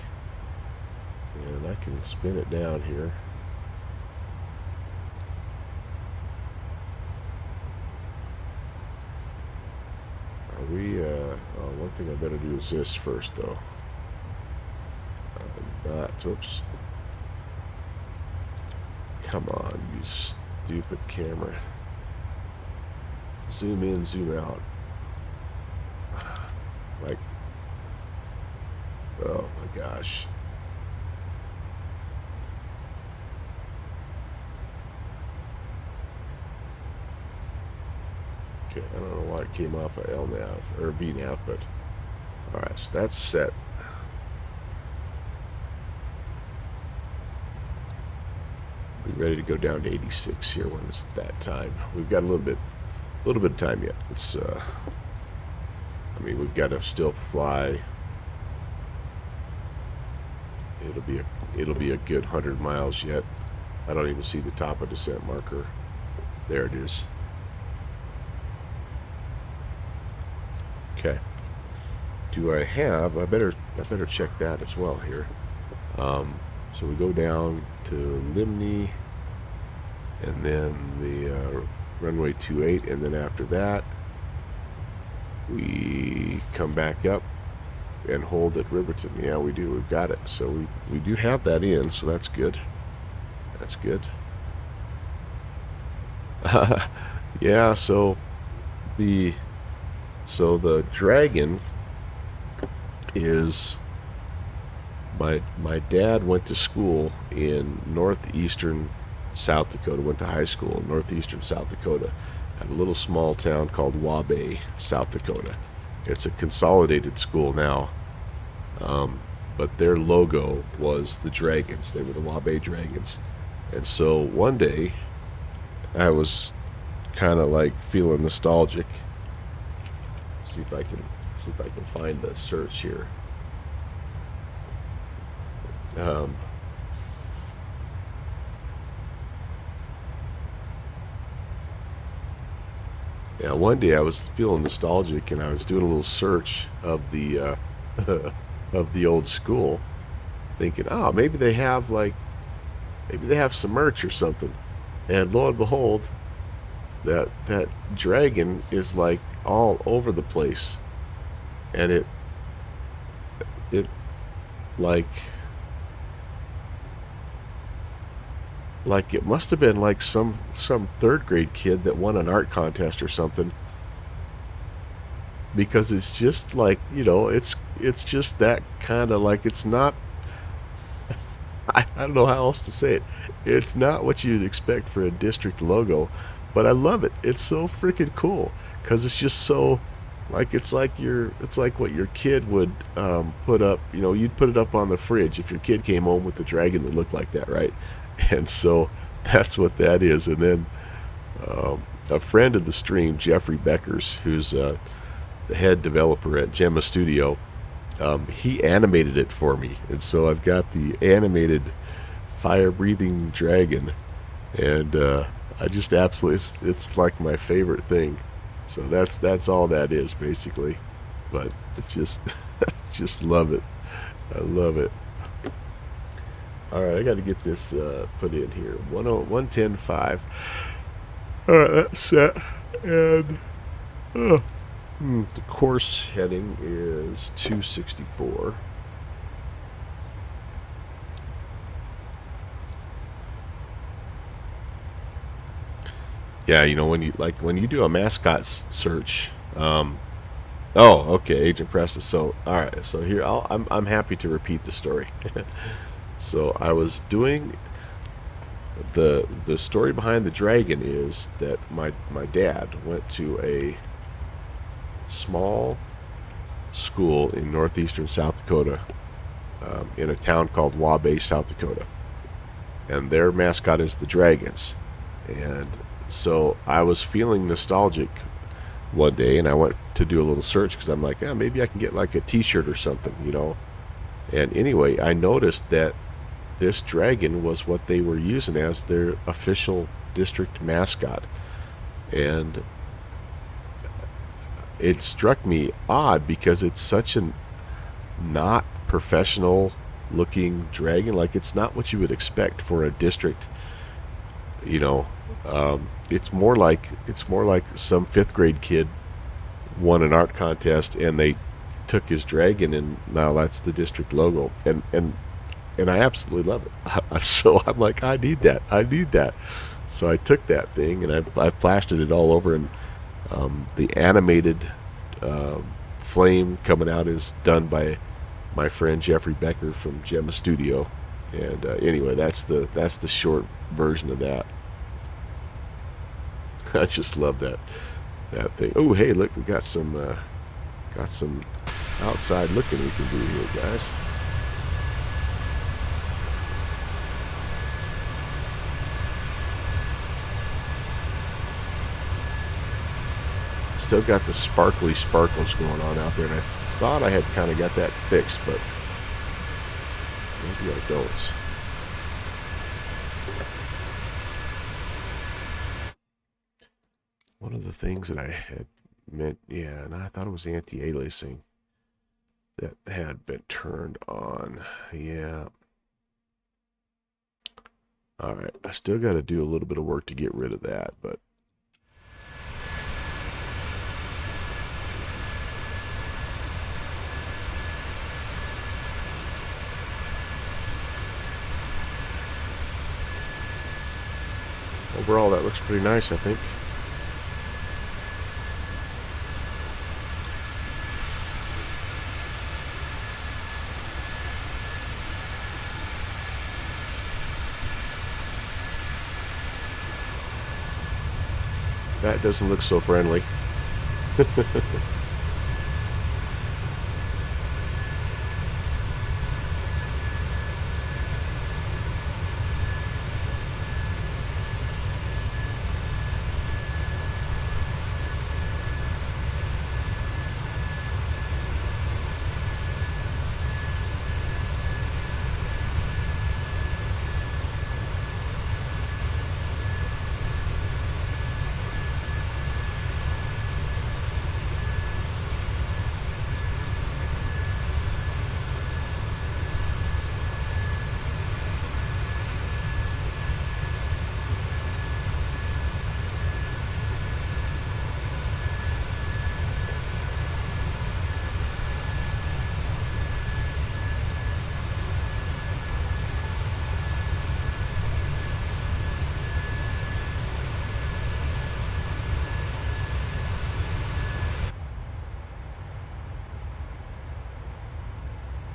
Speaker 1: And I can spin it down here. thing I better do is this first, though. Oops. Come on, you stupid camera. Zoom in, zoom out. Like, oh my gosh. Okay, I don't know why it came off of LNAV or BNAV, but alright, so that's set. Be ready to go down to 86 here when it's that time. We've got a little bit of time yet. It's I mean, we've got to still fly. It'll be a good 100 miles yet. I don't even see the top of descent marker. There it is. Okay. Do I have? I better check that as well here. So we go down to Limney, and then the runway 28, and then after that we come back up and hold at Riverton. Yeah, we do. We've got it. So we do have that in. So that's good. That's good. Yeah. So the Dragon is my dad went to school in northeastern South Dakota. Went to high school in northeastern South Dakota at a little small town called Waubay, South Dakota. It's a consolidated school now, but their logo was the Dragons. They were the Waubay Dragons. And so one day I was kind of like feeling nostalgic. See if I can find the search here. Yeah, one day I was feeling nostalgic, and I was doing a little search of the of the old school, thinking, oh, maybe they have some merch or something. And lo and behold, that Dragon is like all over the place, and it like it must have been like some third grade kid that won an art contest or something, because it's just like, you know, it's just that kind of like, it's not I don't know how else to say it. It's not what you'd expect for a district logo, but I love it. It's so freaking cool because it's just so like, it's like what your kid would put up. You know, you'd put it up on the fridge if your kid came home with a Dragon that looked like that, right? And so that's what that is. And then a friend of the stream, Jeffrey Beckers, who's the head developer at Gemma Studio, he animated it for me. And so I've got the animated fire-breathing Dragon, and I just absolutely, it's like my favorite thing. So that's all that is basically. But it's just just love it. I love it. All right, I got to get this put in here. 110.5. All right, that's set. And the course heading is 264. Yeah, you know, when you do a mascot search. Oh, okay, Agent Preston. So, all right. So here, I'm happy to repeat the story. So I was doing the story behind the Dragon is that my dad went to a small school in northeastern South Dakota, in a town called Waubay, South Dakota, and their mascot is the Dragons. And so I was feeling nostalgic one day, and I went to do a little search because I'm like, maybe I can get like a T-shirt or something, you know. And anyway, I noticed that this Dragon was what they were using as their official district mascot, and it struck me odd because it's such a not professional looking Dragon. Like, it's not what you would expect for a district, you know. It's more like some 5th grade kid won an art contest and they took his dragon, and now that's the district logo, and I absolutely love it. So I'm like, I need that. I need that. So I took that thing and I flashed it all over, and the animated flame coming out is done by my friend Jeffrey Becker from Gemma Studio. And anyway, that's the short version of that. I just love that thing. Oh, hey, look, we got some outside looking we can do here, guys. Still got the sparkly sparkles going on out there, and I thought I had kind of got that fixed, but maybe I don't. One of the things that I had meant, yeah, and I thought it was anti-aliasing that had been turned on. Yeah. All right, I still got to do a little bit of work to get rid of that, but overall, that looks pretty nice, I think. That doesn't look so friendly.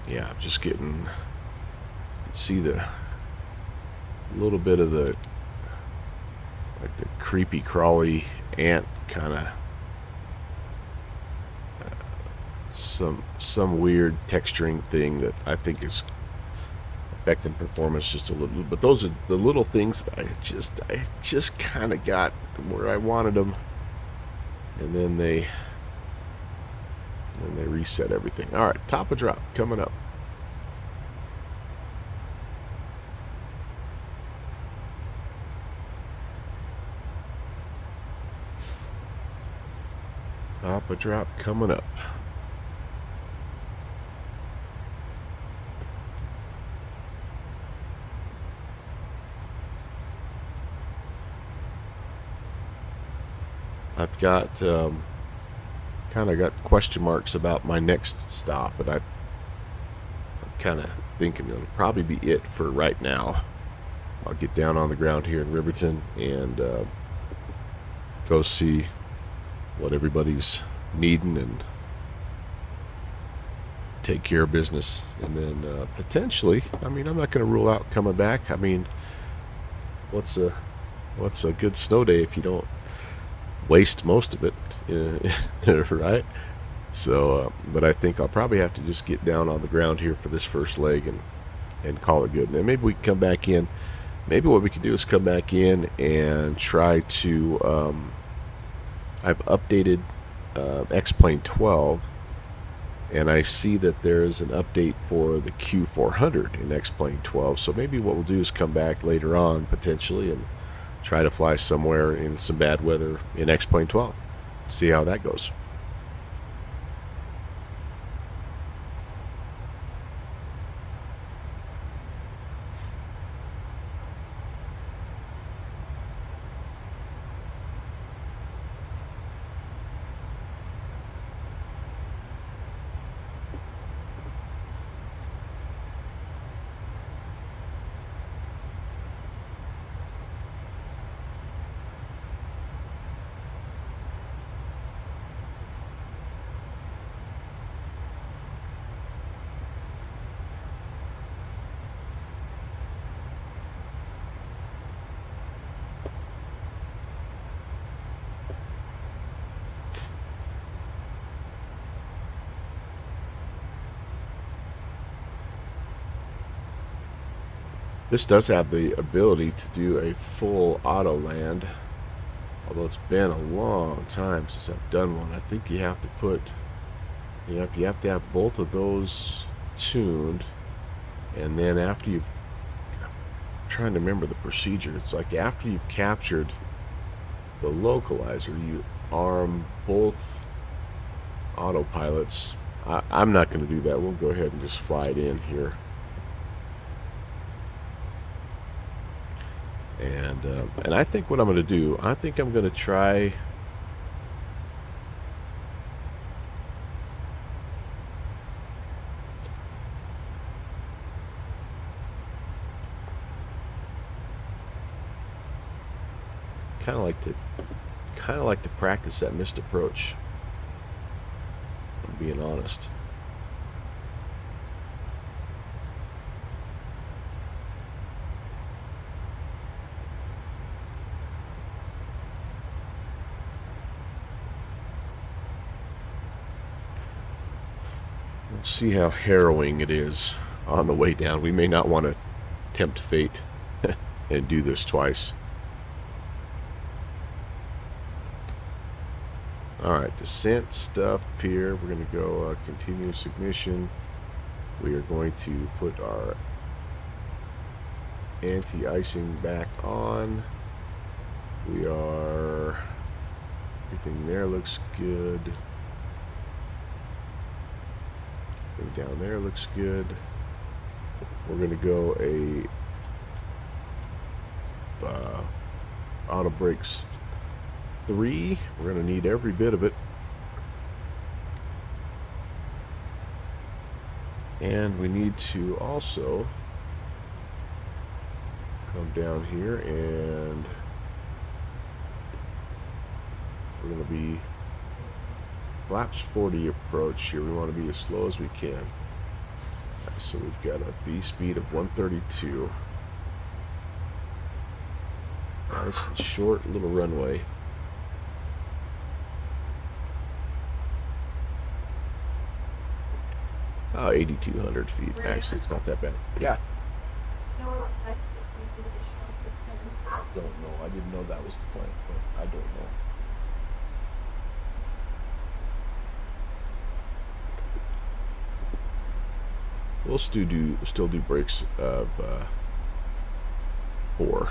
Speaker 1: Yeah, I'm just getting, see the little bit of the, like the creepy crawly ant kind of, some weird texturing thing that I think is affecting performance just a little. But those are the little things that I just kind of got where I wanted them, and then they reset everything. All right, top of drop coming up. Top of drop coming up. I've got kind of got question marks about my next stop, but I'm kind of thinking it'll probably be it for right now. I'll get down on the ground here in Riverton and go see what everybody's needing and take care of business, and then potentially, I mean, I'm not going to rule out coming back. I mean, what's a good snow day if you don't waste most of it, right? So, but I think I'll probably have to just get down on the ground here for this first leg and call it good. And then maybe we can come back in. Maybe what we can do is come back in and try to. I've updated X-Plane 12, and I see that there's an update for the Q400 in X-Plane 12. So maybe what we'll do is come back later on potentially and try to fly somewhere in some bad weather in X-Plane 12. See how that goes. This does have the ability to do a full auto land, although it's been a long time since I've done one. I think you have to put, you have to have both of those tuned, and then after you've, I'm trying to remember the procedure. It's like after you've captured the localizer, you arm both autopilots. I'm not going to do that. We'll go ahead and just fly it in here. And I think what I'm going to do, I think I'm going to try kind of like to practice that missed approach. I'm being honest. We'll see how harrowing it is on the way down. We may not want to tempt fate and do this twice. Alright, descent stuff here. We're going to go continuous ignition. We are going to put our anti-icing back on. We are... everything there looks good. Everything down there looks good. We're going to go auto brakes 3. We're going to need every bit of it. And we need to also come down here, and we're going to be flaps 40 approach here. We want to be as slow as we can. So we've got a V speed of 132. Nice and short little runway. Oh, 8,200 feet. Actually, it's not that bad. Yeah. I don't know. I didn't know that was the plan, but I don't know. We'll still do brakes of 4.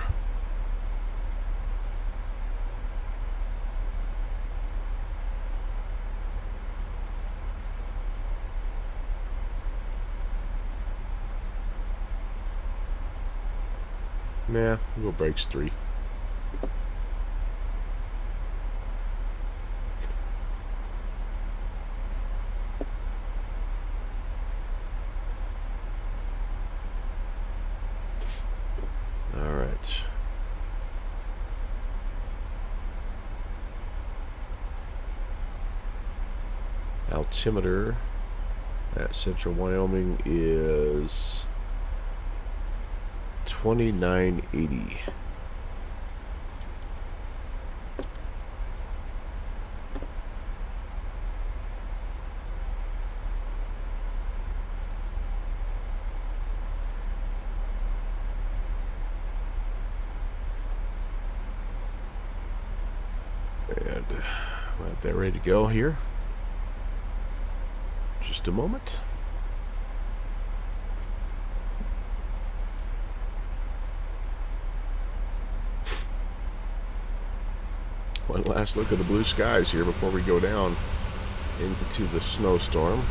Speaker 1: Nah, we'll go brakes 3. All right. Altimeter at Central Wyoming is 2980. And we'll have that ready to go here. Just a moment. One last look at the blue skies here before we go down into the snowstorm.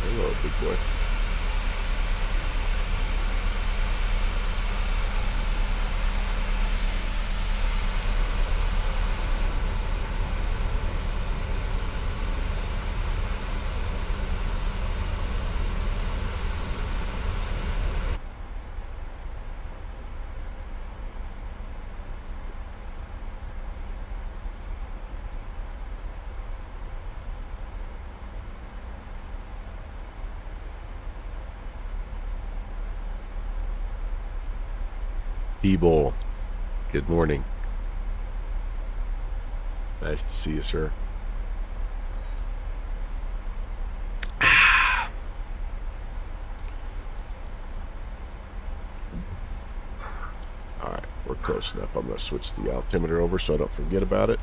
Speaker 1: Hello, big boy. People, good morning. Nice to see you, sir. Alright, we're close enough. I'm going to switch the altimeter over so I don't forget about it.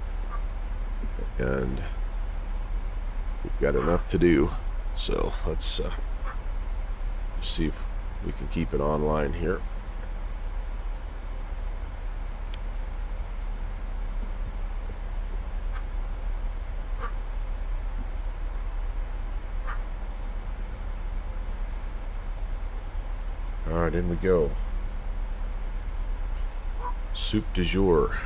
Speaker 1: And we've got enough to do. So let's see if we can keep it online here. Alright, in we go. Soup du jour.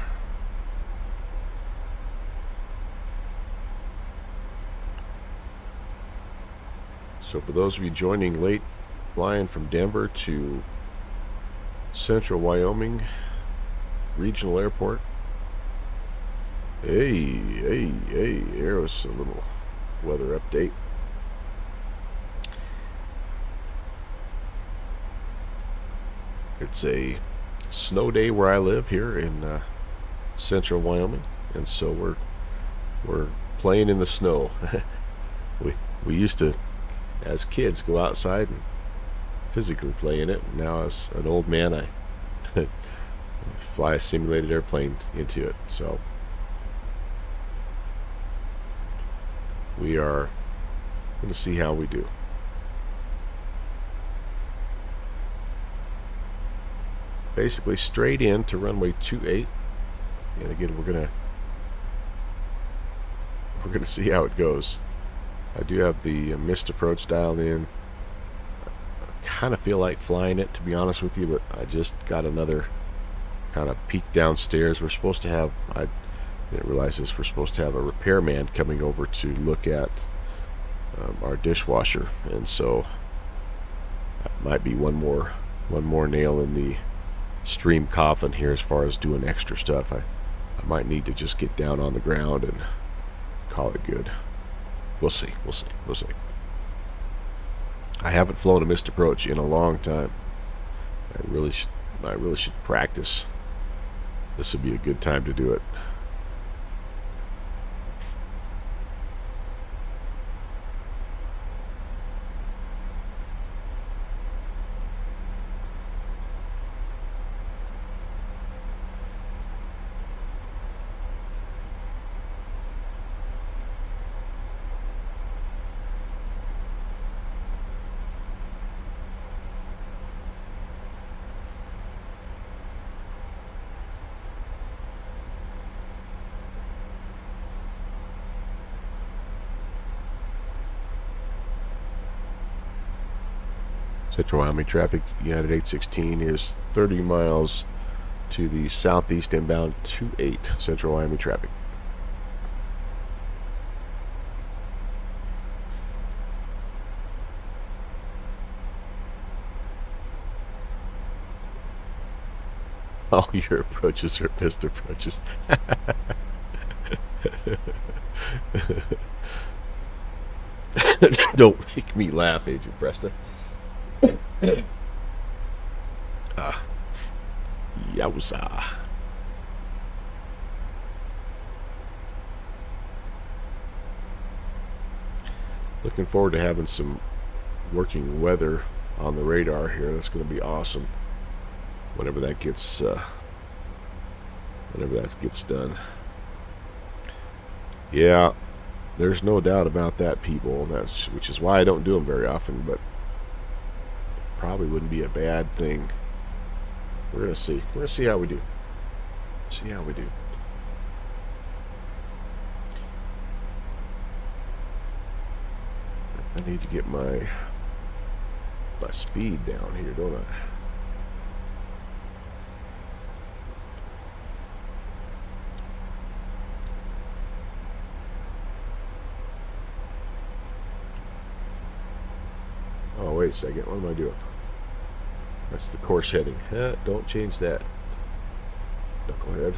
Speaker 1: So for those of you joining late, flying from Denver to Central Wyoming Regional Airport. Hey, here's a little weather update. It's a snow day where I live here in Central Wyoming, and so we're playing in the snow. we used to, as kids, go outside and physically play in it. Now as an old man, I fly a simulated airplane into it. So we are going to see how we do. Basically straight in to runway 28, and again we're gonna see how it goes. I do have the missed approach dialed in. I kind of feel like flying it, to be honest with you, but I just got another kind of peek downstairs. We're supposed to have, I didn't realize this, we're supposed to have a repairman coming over to look at our dishwasher, and so that might be one more nail in the stream coffin here as far as doing extra stuff. I might need to just get down on the ground and call it good. We'll see. I haven't flown a missed approach in a long time. I really should practice. This would be a good time to do it. Central Wyoming traffic, United 816 is 30 miles to the southeast inbound 28 Central Wyoming traffic. All your approaches are missed approaches. Don't make me laugh, Agent Presta. Yowza. Looking forward to having some working weather on the radar here. That's going to be awesome whenever that gets done. Yeah, there's no doubt about that, people. Which is why I don't do them very often, but probably wouldn't be a bad thing. We're gonna see. We're gonna see how we do. I need to get my speed down here, don't I? Oh, wait a second. What am I doing? That's the course heading. Don't change that, knucklehead.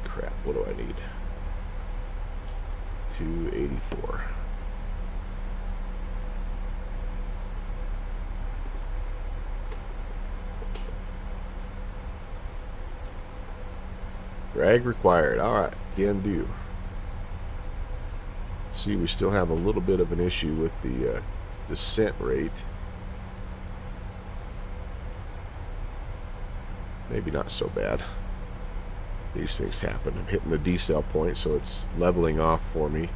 Speaker 1: Crap, what do I need? 284. Drag required. Alright, can do. See, we still have a little bit of an issue with the descent rate. Maybe not so bad. These things happen. I'm hitting the decel point, so it's leveling off for me.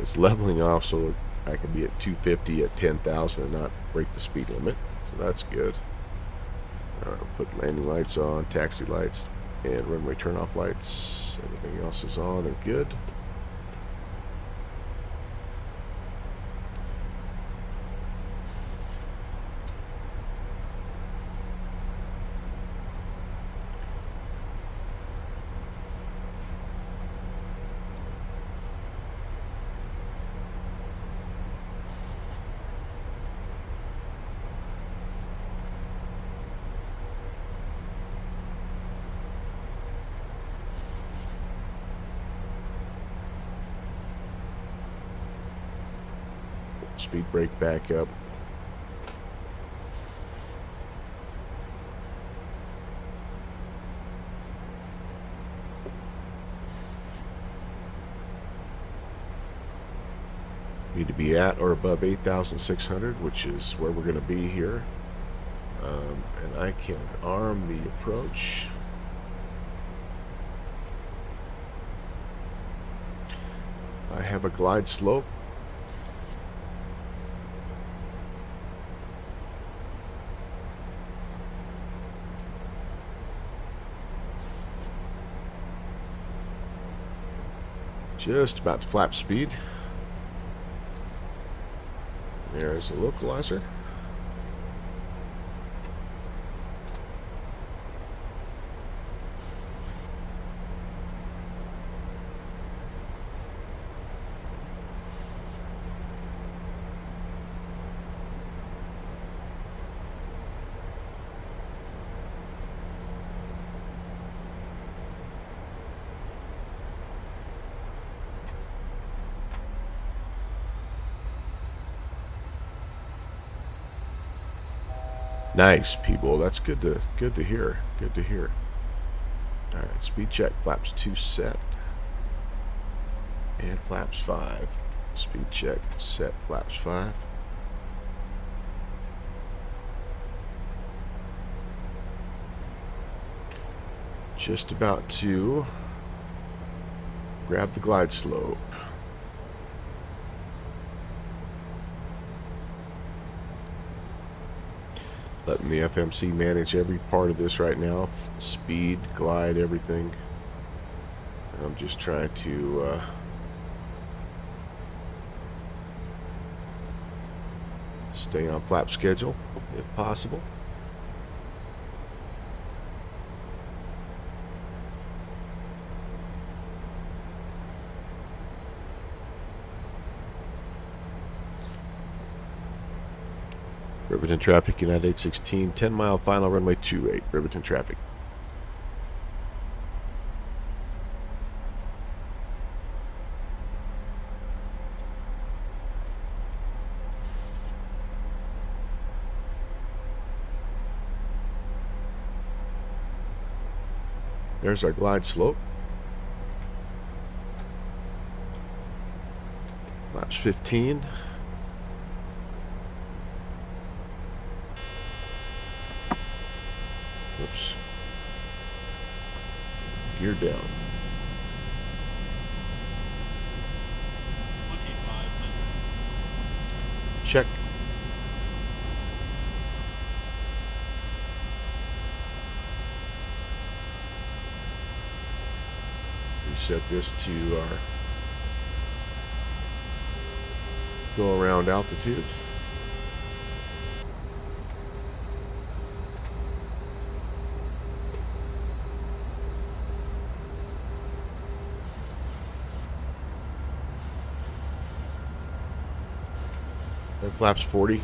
Speaker 1: It's leveling off so I can be at 250 at 10,000 and not break the speed limit. So that's good. Alright, put landing lights on, taxi lights, and runway turnoff lights. Everything else is on and good. Speed brake back up. Need to be at or above 8,600, which is where we're going to be here. And I can arm the approach. I have a glide slope. Just about to flap speed. There's a localizer. Nice, people. That's good to hear. Good to hear. All right, speed check. Flaps 2 set, and flaps 5. Speed check. Set. Flaps 5. Just about to grab the glide slope. Letting the FMC manage every part of this right now. Speed, glide, everything. I'm just trying to stay on flap schedule if possible. Riverton traffic, United 816, 10 mile final runway 28, Riverton traffic. There's our glide slope. Laps 15. Oops. Gear down. Check. Reset this to our go around altitude. And flaps 40.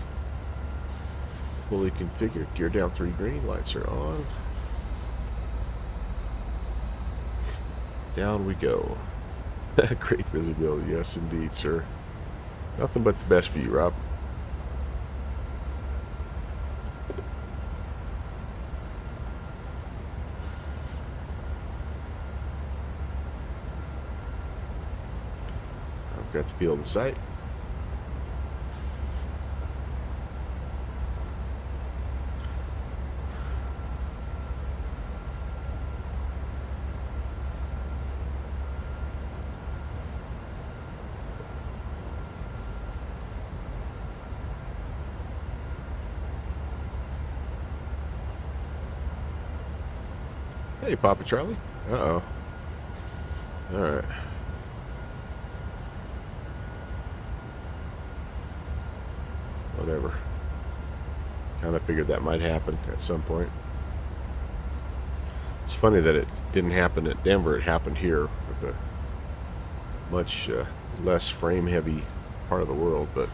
Speaker 1: Fully configured. Gear down 3 green. Lights are on. Down we go. Great visibility. Yes, indeed, sir. Nothing but the best for you, Rob. Got the field in sight. Hey, Papa Charlie. Uh-oh. Alright. Whatever. Kind of figured that might happen at some point. It's funny that it didn't happen at Denver. It happened here with a much less frame-heavy part of the world, but...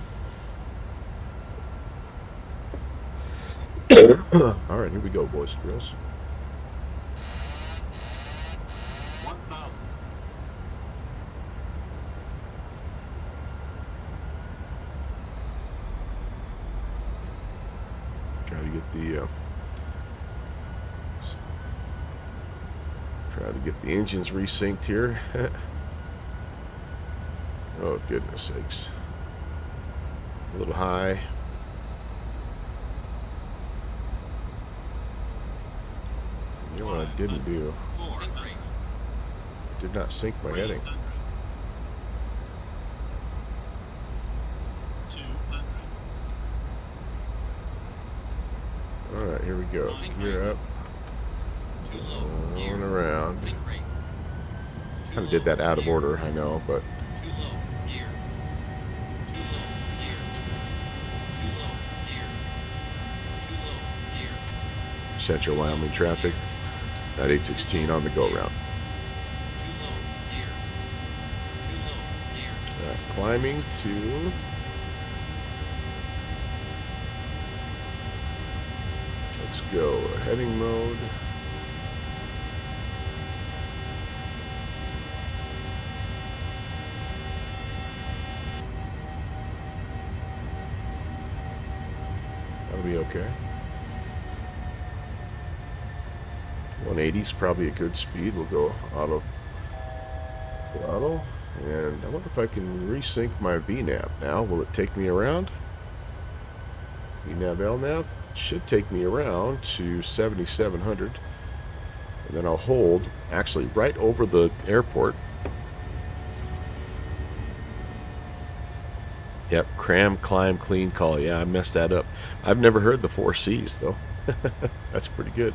Speaker 1: Alright, here we go, boys and girls.
Speaker 2: 1,000.
Speaker 1: Try to get the engines resynced here. Oh goodness sakes. A little high. You know what I didn't do? Did not sync my heading.
Speaker 2: 200.
Speaker 1: Alright, here we go. Gear up. Going around. Kind of did that out of order, I know, but... Central Wyoming traffic at 816 on the go route. Climbing to... Let's go. Heading mode. That'll be okay. 180 is probably a good speed. We'll go auto throttle. And I wonder if I can resync my VNAV now. Will it take me around? VNAV LNAV should take me around to 7,700. And then I'll hold actually right over the airport. Yep, cram, climb, clean, call. Yeah, I messed that up. I've never heard the 4 C's though. That's pretty good.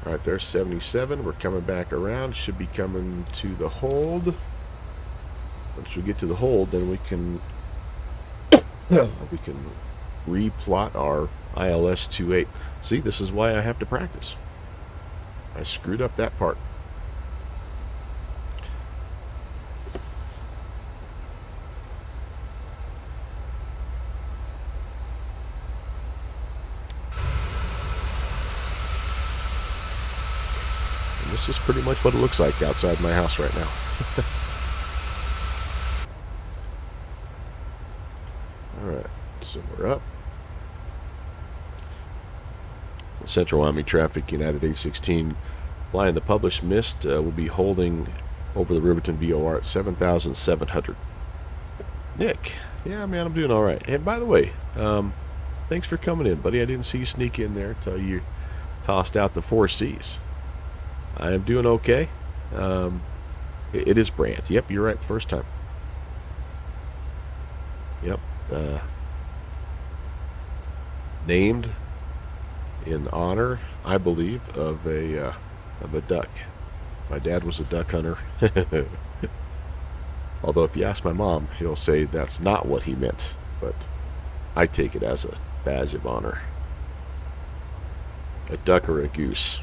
Speaker 1: Alright, there's 77. We're coming back around. Should be coming to the hold. Once we get to the hold, then we can replot our ILS 28. See, this is why I have to practice. I screwed up that part. This is pretty much what it looks like outside my house right now. Alright, so we're up. Central Wyoming traffic, United 816. Flying the published mist, will be holding over the Riverton VOR at 7,700. Nick, yeah man, I'm doing alright. And by the way, thanks for coming in, buddy. I didn't see you sneak in there until you tossed out the 4 C's. I am doing okay. It is Brant. Yep, you're right the first time. Yep. Named in honor, I believe, of a duck. My dad was a duck hunter. Although if you ask my mom, he'll say that's not what he meant. But I take it as a badge of honor. A duck or a goose.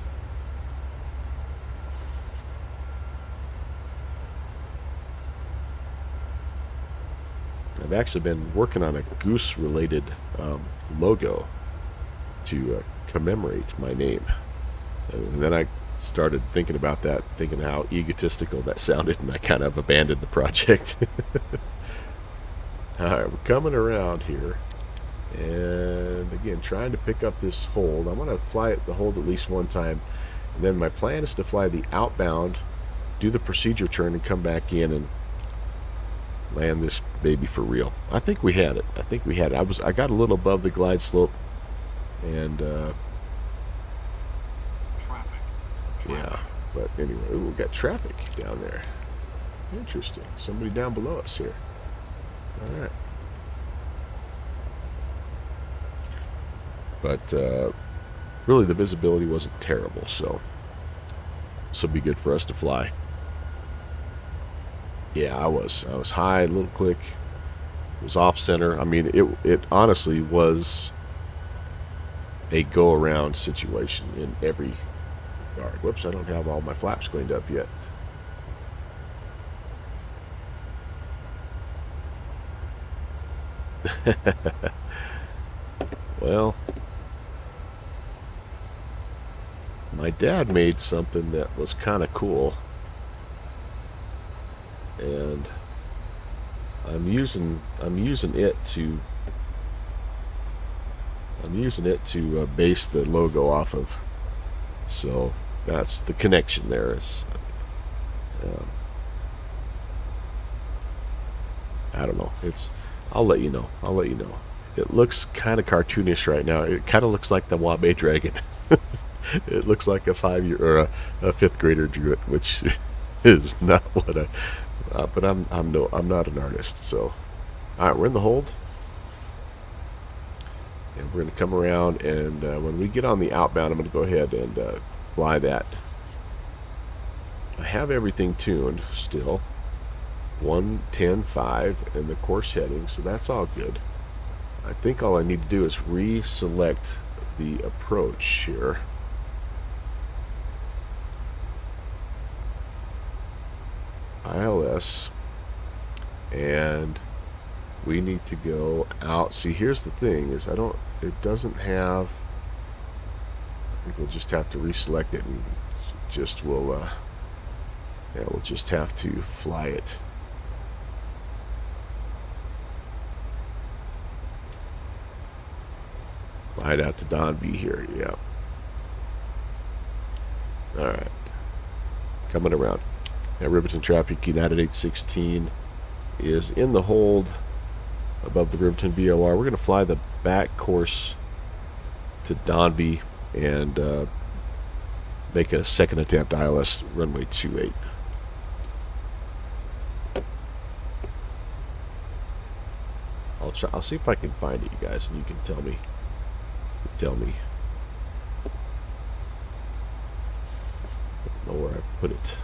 Speaker 1: I've actually been working on a goose-related logo to commemorate my name. And then I started thinking about that, thinking how egotistical that sounded, and I kind of abandoned the project. Alright, we're coming around here. And again, trying to pick up this hold. I want to fly it the hold at least one time. And then my plan is to fly the outbound, do the procedure turn, and come back in and land this baby for real. I think we had it. I got a little above the glide slope, and yeah. But anyway, we've got traffic down there. Interesting. Somebody down below us here. All right. But really, the visibility wasn't terrible, so this will be good for us to fly. Yeah, I was high, a little quick. It was off center. I mean, it honestly was a go around situation in every regard. Whoops, I don't have all my flaps cleaned up yet. Well, my dad made something that was kind of cool, and I'm using it to base the logo off of. So that's the connection there. Is I don't know. I'll let you know. It looks kind of cartoonish right now. It kind of looks like the Wabe Dragon. It looks like a 5-year or a 5th grader drew it, which is not what I. But I'm not an artist. So, all right, we're in the hold, and we're going to come around. And when we get on the outbound, I'm going to go ahead and fly that. I have everything tuned still. 110.5 and the course heading, so that's all good. I think all I need to do is reselect the approach here. ILS, and we need to go out. See, here's the thing: is it doesn't have. I think we'll just have to reselect it, and we'll just have to fly it. Fly it out to Don B here. Yeah. All right. Coming around. Now, Riverton traffic, United 816 is in the hold above the Riverton VOR. We're going to fly the back course to Donby and make a second attempt ILS runway 28. I'll see if I can find it, you guys, and you can tell me. I don't know where I put it.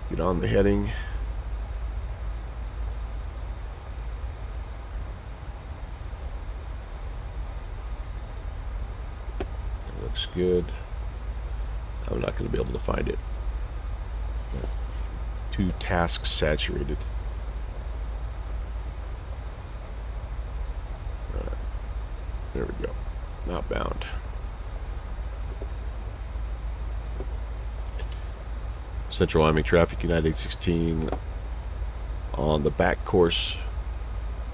Speaker 1: Get on the heading. That looks good. I'm not going to be able to find it. Too task saturated. All right. There we go. Not bound. Central Wyoming traffic, United 816 on the back course,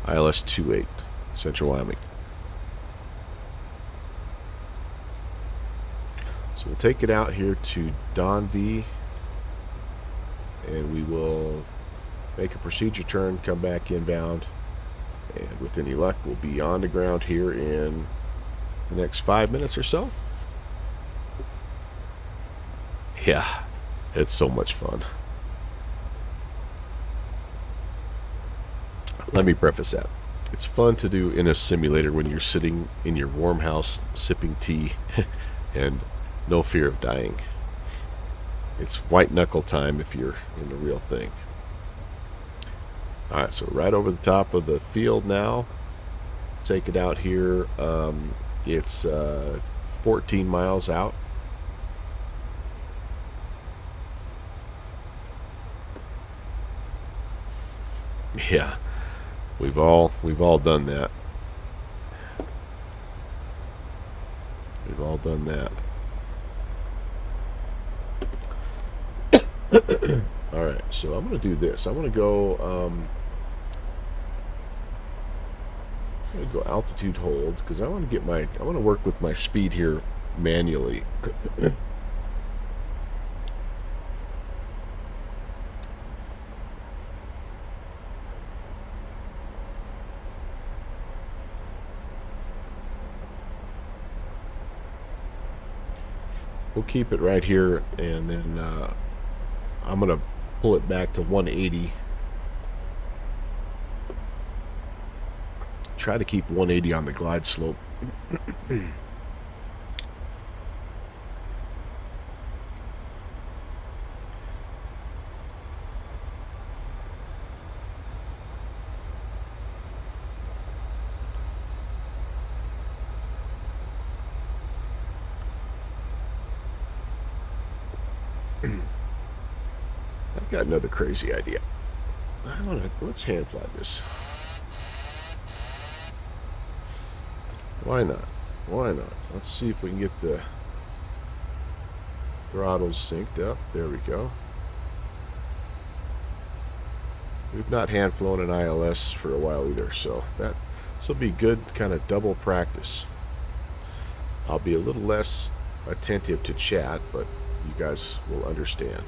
Speaker 1: ILS 28, Central Wyoming. So we'll take it out here to Don V, and we will make a procedure turn, come back inbound, and with any luck, we'll be on the ground here in the next 5 minutes or so. Yeah. It's so much fun. Let me preface that. It's fun to do in a simulator when you're sitting in your warm house sipping tea and no fear of dying. It's white knuckle time if you're in the real thing. Alright, so right over the top of the field now. Take it out here. It's 14 miles out. Yeah, we've all done that. We've all done that. All right, so I'm gonna do this. I'm gonna go. I'm gonna go altitude hold because I want to get my. I want to work with my speed here manually. We'll keep it right here, and then I'm gonna pull it back to 180. Try to keep 180 on the glide slope. I've got another crazy idea. Let's hand fly this. Why not? Why not? Let's see if we can get the throttles synced up. There we go. We've not hand flown an ILS for a while either, so this will be good kind of double practice. I'll be a little less attentive to chat, but you guys will understand.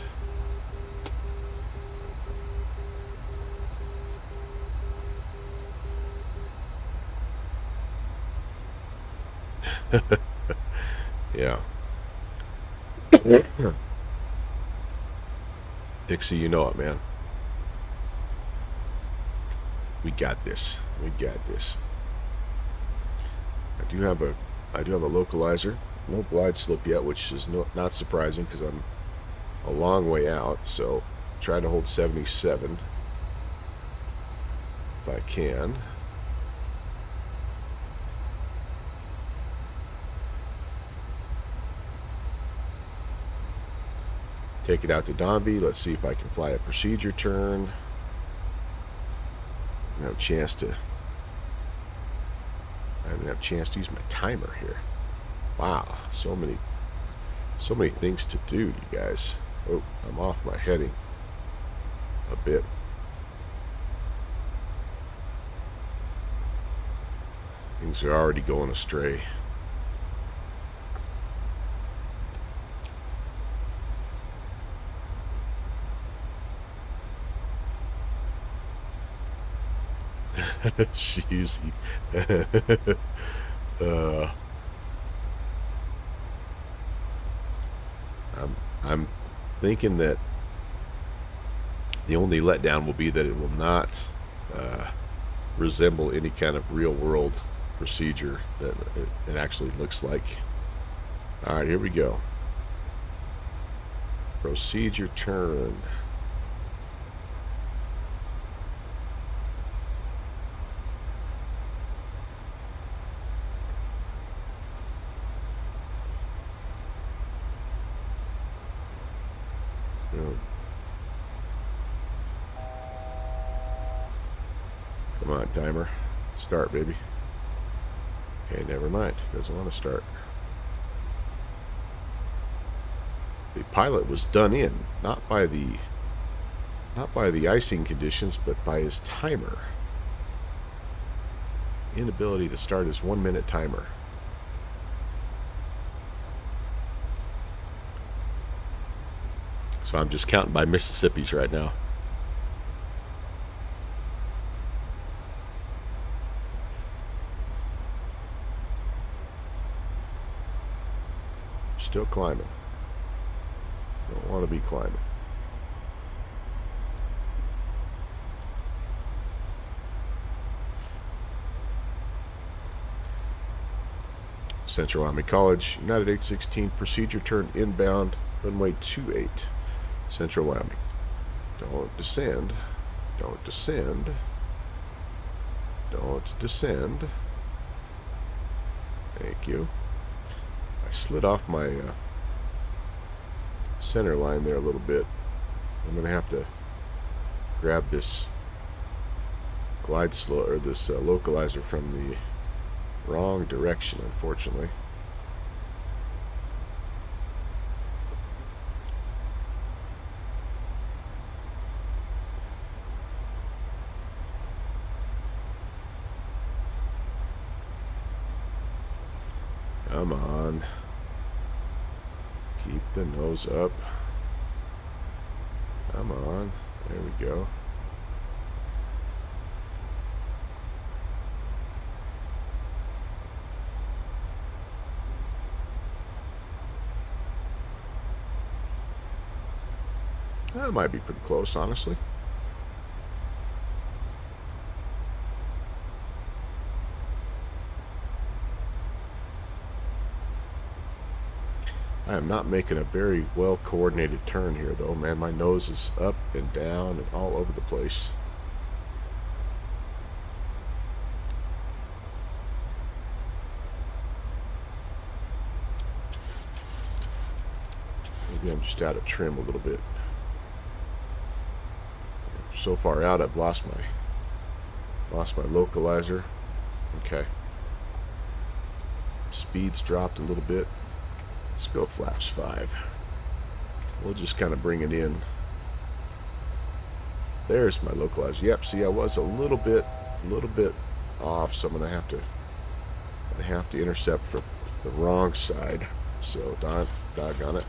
Speaker 1: Yeah. Dixie, you know it, man. We got this. We got this. I do have a localizer. No glide slope yet, which is not surprising because I'm a long way out. So try to hold 77 if I can. Take it out to Donby. Let's see if I can fly a procedure turn. I haven't have a chance to use my timer here. Wow, so many things to do, you guys. Oh, I'm off my heading a bit. Things are already going astray. Cheesy. I'm thinking that the only letdown will be that it will not resemble any kind of real-world procedure that it actually looks like. All right, here we go. Procedure turn. Come on, timer. Start, baby. Okay, never mind. Doesn't want to start. The pilot was done in, not by the icing conditions, but by his timer. Inability to start his 1-minute timer. So I'm just counting by Mississippi's right now. Still climbing. Don't want to be climbing. Central Army College, United 816, procedure turn inbound, runway 28, Central Wyoming. Don't descend. Don't descend. Don't descend. Thank you. I slid off my center line there a little bit. I'm going to have to grab this glide slope or this localizer from the wrong direction, unfortunately. Come on. Keep the nose up. Come on. There we go. That might be pretty close, honestly. I am not making a very well coordinated turn here though, man. My nose is up and down and all over the place. Maybe I'm just out of trim a little bit. So far out I've lost my localizer. Okay. Speed's dropped a little bit. Let's go flaps 5. We'll just kind of bring it in. There's my localizer. Yep, see I was a little bit off, so I'm gonna have to intercept from the wrong side. So doggone it.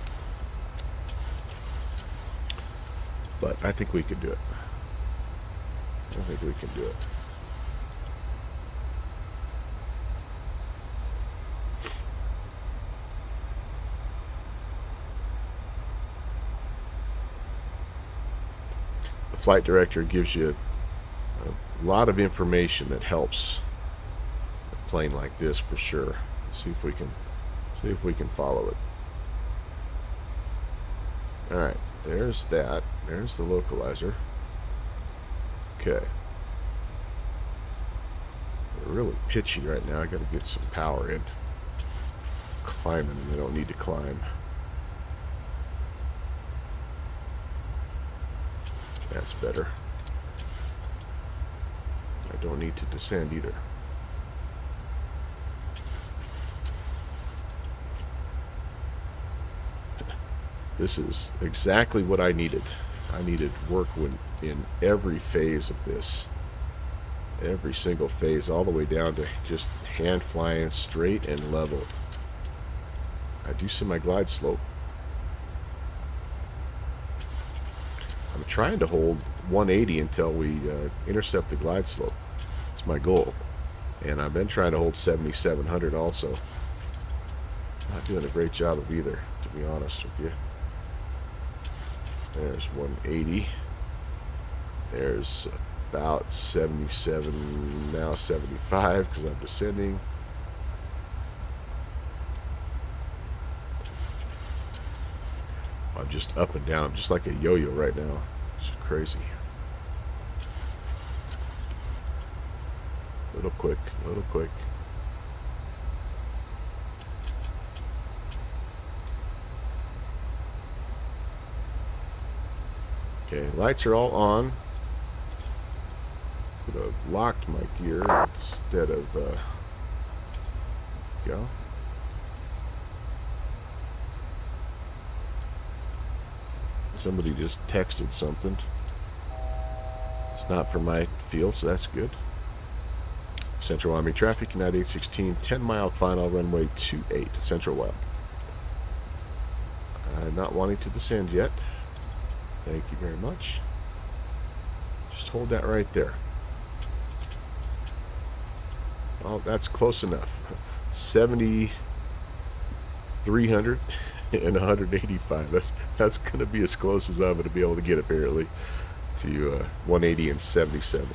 Speaker 1: But I think we can do it. I think we can do it. The flight director gives you a lot of information that helps a plane like this for sure. Let's see if we can follow it. All right, there's that. There's the localizer. Okay. We're really pitchy right now. I got to get some power in. Climbing, and they don't need to climb. That's better. I don't need to descend either. This is exactly what I needed. I needed work in every phase of this. Every single phase, all the way down to just hand flying straight and level. I do see my glide slope. I'm trying to hold 180 until we intercept the glide slope. That's my goal. And I've been trying to hold 7,700 also. Not doing a great job of either, to be honest with you. There's 180. There's about 77, now 75 because I'm descending. I'm just up and down. I'm just like a yo-yo right now. It's crazy. Little quick, little quick. Okay, lights are all on. Could have locked my gear instead of go. Somebody just texted something. It's not from my field, so that's good. Central Wyoming traffic, United 816, 10-mile final, runway 28, Central Wyoming. Not wanting to descend yet. Thank you very much. Just hold that right there. Oh, that's close enough. 7,300 and 185. That's going to be as close as I'm going to be able to get, apparently, to 180 and 77.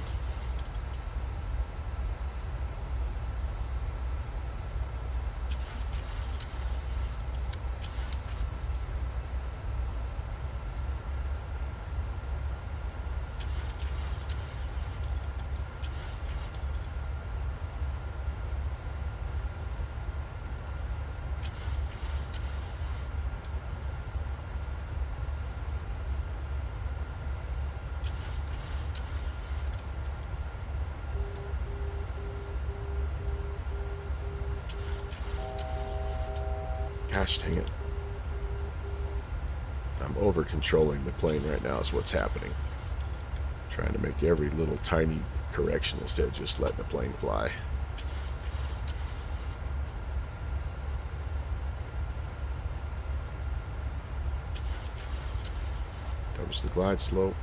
Speaker 1: Gosh dang it. I'm over controlling the plane right now is what's happening. Trying to make every little tiny correction instead of just letting the plane fly. Comes the glide slope.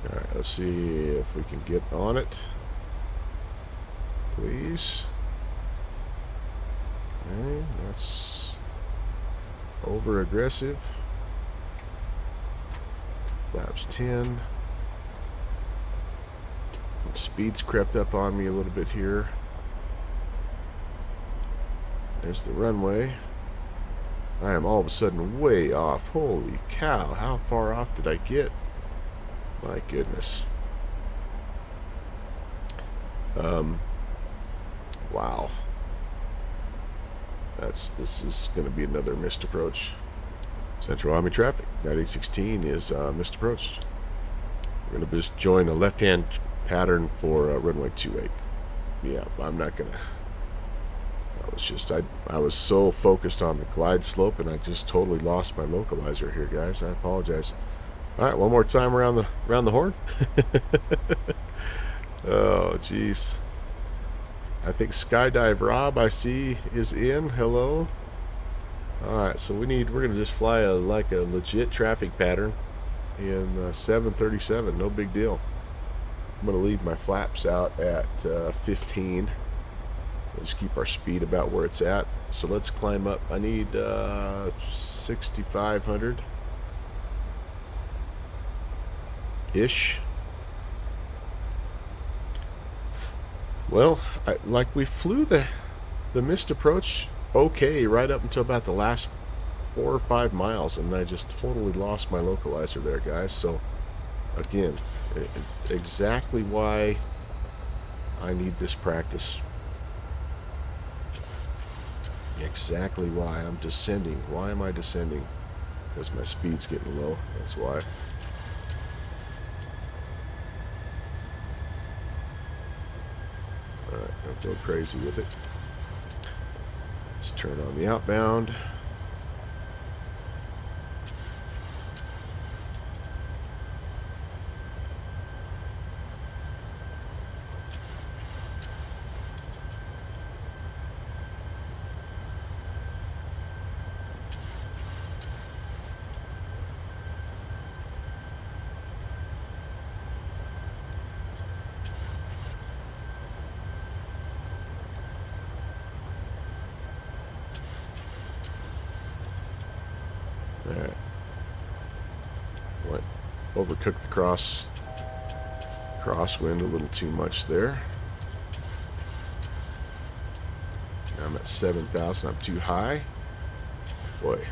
Speaker 1: Alright, let's see if we can get on it. Please. Okay, that's over aggressive. Flaps 10. Speed's crept up on me a little bit here. There's the runway. I am all of a sudden way off. Holy cow, how far off did I get? My goodness. Wow. This is going to be another missed approach. Central Army traffic. 9816 is missed approach. We're going to just join a left-hand pattern for runway 28. Yeah, I'm not going to. I was so focused on the glide slope and I just totally lost my localizer here, guys. I apologize. All right, one more time around the horn. Oh, jeez. I think Skydive Rob, I see, is in. Hello. All right, so we're gonna just fly like a legit traffic pattern in 737. No big deal. I'm gonna leave my flaps out at 15. We'll just keep our speed about where it's at. So let's climb up. I need 6,500 ish. Well, like we flew the missed approach okay right up until about the last 4 or 5 miles, and I just totally lost my localizer there, guys. So again, exactly why I need this practice. Exactly why I'm descending. Why am I descending? Because my speed's getting low. That's why. Alright, don't go crazy with it. Let's turn on the outbound. Alright. What? Overcooked the crosswind a little too much there. I'm at 7,000. I'm too high. Boy.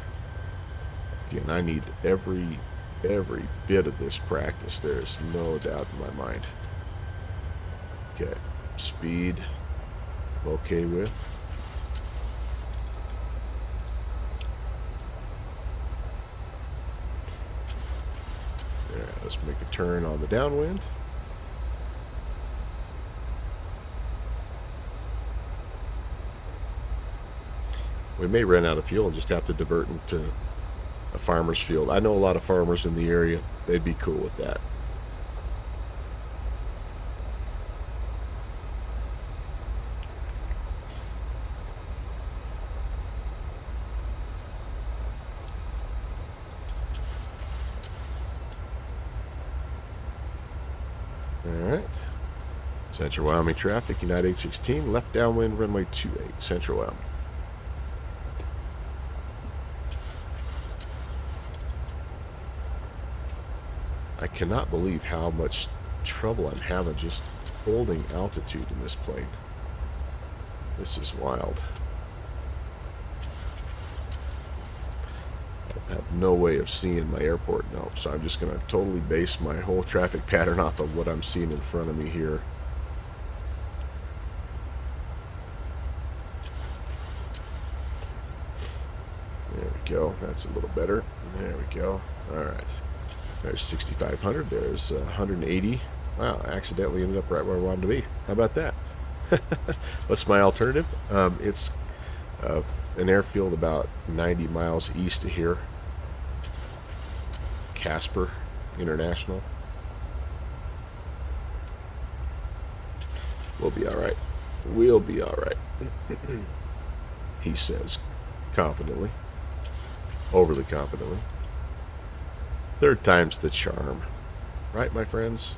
Speaker 1: Again, I need every bit of this practice. There's no doubt in my mind. Okay. Speed. I'm okay with. Let's make a turn on the downwind. We may run out of fuel and just have to divert into a farmer's field. I know a lot of farmers in the area. They'd be cool with that. Alright. Central Wyoming traffic, United 816, left downwind, runway 28, Central Wyoming. I cannot believe how much trouble I'm having just holding altitude in this plane. This is wild. I have no way of seeing my airport now, so I'm just going to totally base my whole traffic pattern off of what I'm seeing in front of me here. There we go. That's a little better. There we go. All right. There's 6,500. There's 180. Wow, I accidentally ended up right where I wanted to be. How about that? What's my alternative? It's an airfield about 90 miles east of here. Casper International. We'll be all right. We'll be all right. He says confidently. Overly confidently. Third time's the charm. Right, my friends?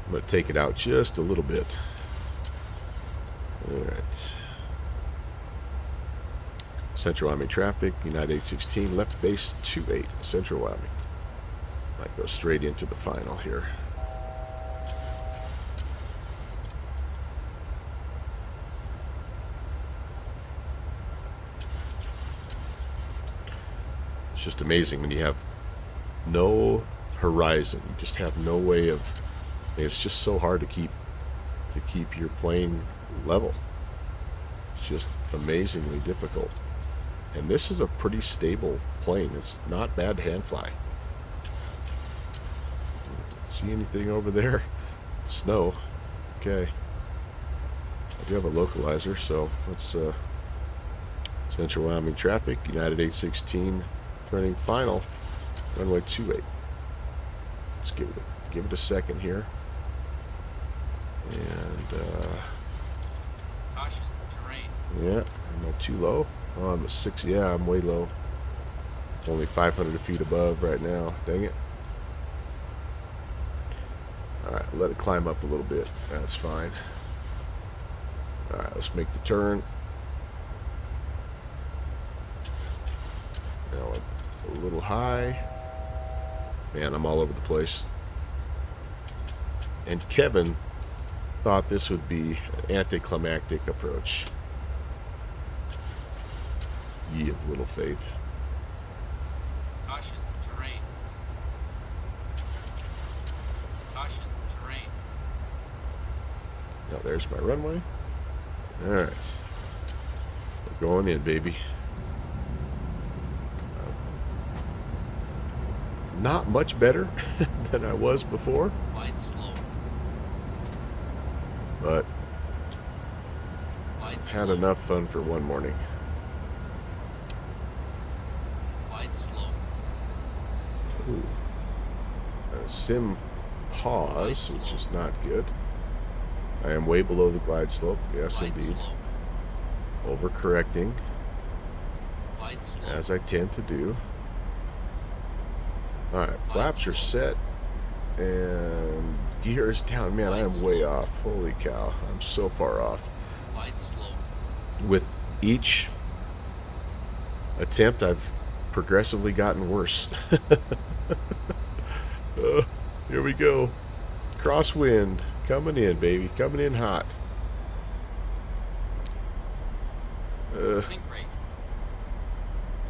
Speaker 1: I'm going to take it out just a little bit. Alright. Central Wyoming traffic, United 816, left base 28, Central Wyoming. Might go straight into the final here. It's just amazing when you have no horizon. You just have no way of. I mean, it's just so hard to keep your plane level. It's just amazingly difficult. And this is a pretty stable plane. It's not bad to hand fly. See anything over there? Snow. Okay. I do have a localizer, so let's Central Wyoming traffic, United 816, turning final, runway 28. Let's give it a second here. And
Speaker 2: Caution, terrain.
Speaker 1: yeah, am I too low? Oh, I'm at 6. Yeah, I'm way low. Only 500 feet above right now. Dang it. Alright, let it climb up a little bit. That's fine. Alright, let's make the turn. Now a little high. Man, I'm all over the place. And Kevin thought this would be an anticlimactic approach. Ye of little faith.
Speaker 2: Caution, terrain. Caution, terrain.
Speaker 1: Now there's my runway. Alright. We're going in, baby. Not much better than I was before,
Speaker 2: Glide slow.
Speaker 1: but
Speaker 2: Glide
Speaker 1: had
Speaker 2: slow.
Speaker 1: enough fun for one morning.
Speaker 2: Glide slow.
Speaker 1: Ooh. Sim pause, which is not good. I am way below the glide slope. Yes,
Speaker 2: Glide
Speaker 1: indeed.
Speaker 2: slow.
Speaker 1: Overcorrecting,
Speaker 2: Glide slow.
Speaker 1: as I tend to do. Alright, flaps are set. And gears down. Man, I am way off. Holy cow. I'm so far off.
Speaker 2: Glide slow.
Speaker 1: With each attempt, I've progressively gotten worse. Here we go. Crosswind. Coming in, baby. Coming in hot.
Speaker 2: Sync rate.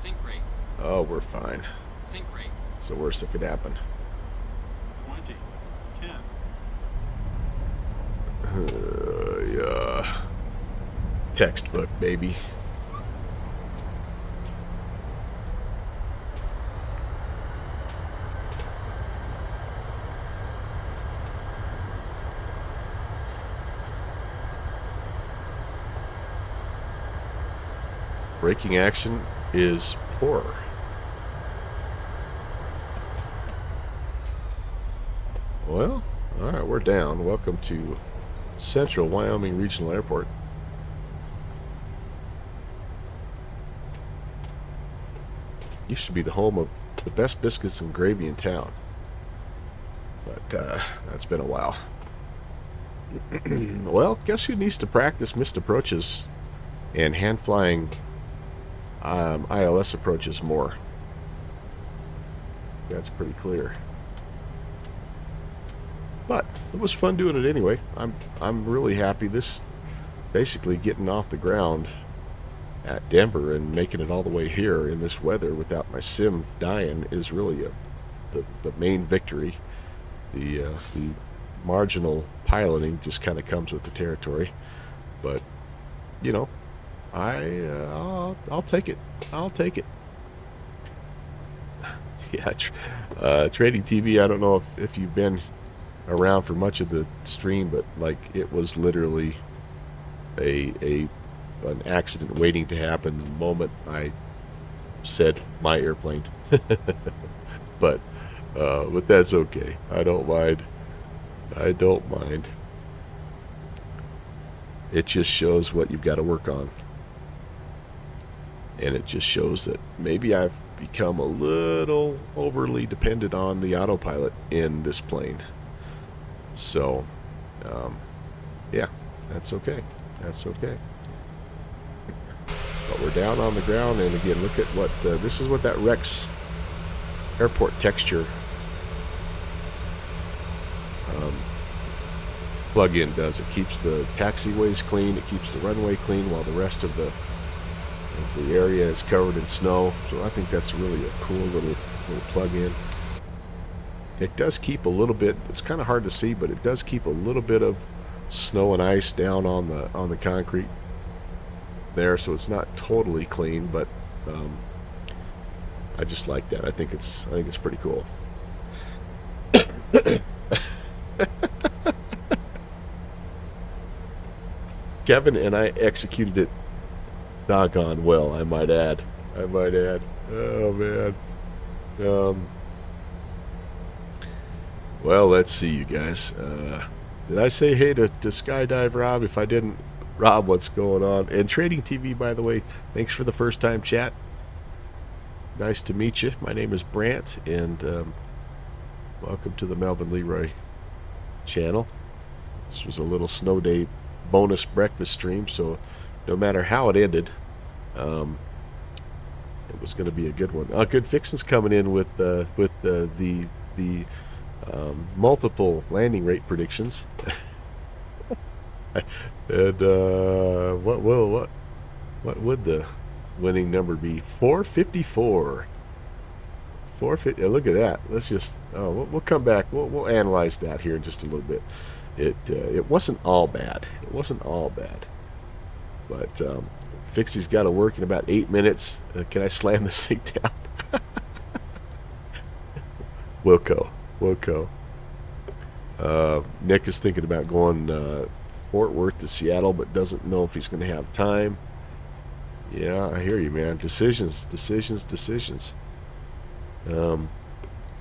Speaker 2: Sync rate.
Speaker 1: Oh, we're fine.
Speaker 2: Sync rate.
Speaker 1: It's the worst that could happen.
Speaker 2: 20. 10.
Speaker 1: Yeah. Textbook, baby. Braking action is poor. Well, alright, we're down. Welcome to Central Wyoming Regional Airport. Used to be the home of the best biscuits and gravy in town. But that's been a while. Well, guess who needs to practice missed approaches and hand flying ILS approaches more? That's pretty clear. But it was fun doing it anyway. I'm really happy. This basically getting off the ground at Denver and making it all the way here in this weather without my sim dying is really the main victory. The marginal piloting just kind of comes with the territory. But you know, I'll take it. I'll take it. Yeah, Trading TV. I don't know if you've been around for much of the stream, but like it was literally an accident waiting to happen the moment I said my airplane. but that's okay. I don't mind. I don't mind. It just shows what you've got to work on. And it just shows that maybe I've become a little overly dependent on the autopilot in this plane. So, yeah, that's okay. That's okay. But we're down on the ground, and again, look at what, this is what that Rex airport texture plug-in does. It keeps the taxiways clean, it keeps the runway clean, while the rest of the area is covered in snow. So I think that's really a cool little plug-in. It does keep a little bit, it's kind of hard to see, but it does keep a little bit of snow and ice down on the concrete there, so it's not totally clean, but I just like that. I think it's pretty cool. Kevin and I executed it doggone well, I might add. Oh man. Well, let's see, you guys. Did I say hey to Skydive Rob? If I didn't, Rob, what's going on? And Trading TV, by the way, thanks for the first time chat. Nice to meet you. My name is Brant, and welcome to the Melvin Leroy channel. This was a little snow day bonus breakfast stream, so no matter how it ended, it was going to be a good one. Good Fixin's coming in with the multiple landing rate predictions. And what would the winning number be? 454. 450. Look at that. Let's just we'll come back. We'll analyze that here in just a little bit. It wasn't all bad. It wasn't all bad. But Fixie's got to work in about 8 minutes. Can I slam this thing down? Wilco. Nick is thinking about going Fort Worth to Seattle, but doesn't know if he's going to have time. Yeah, I hear you, man. Decisions. I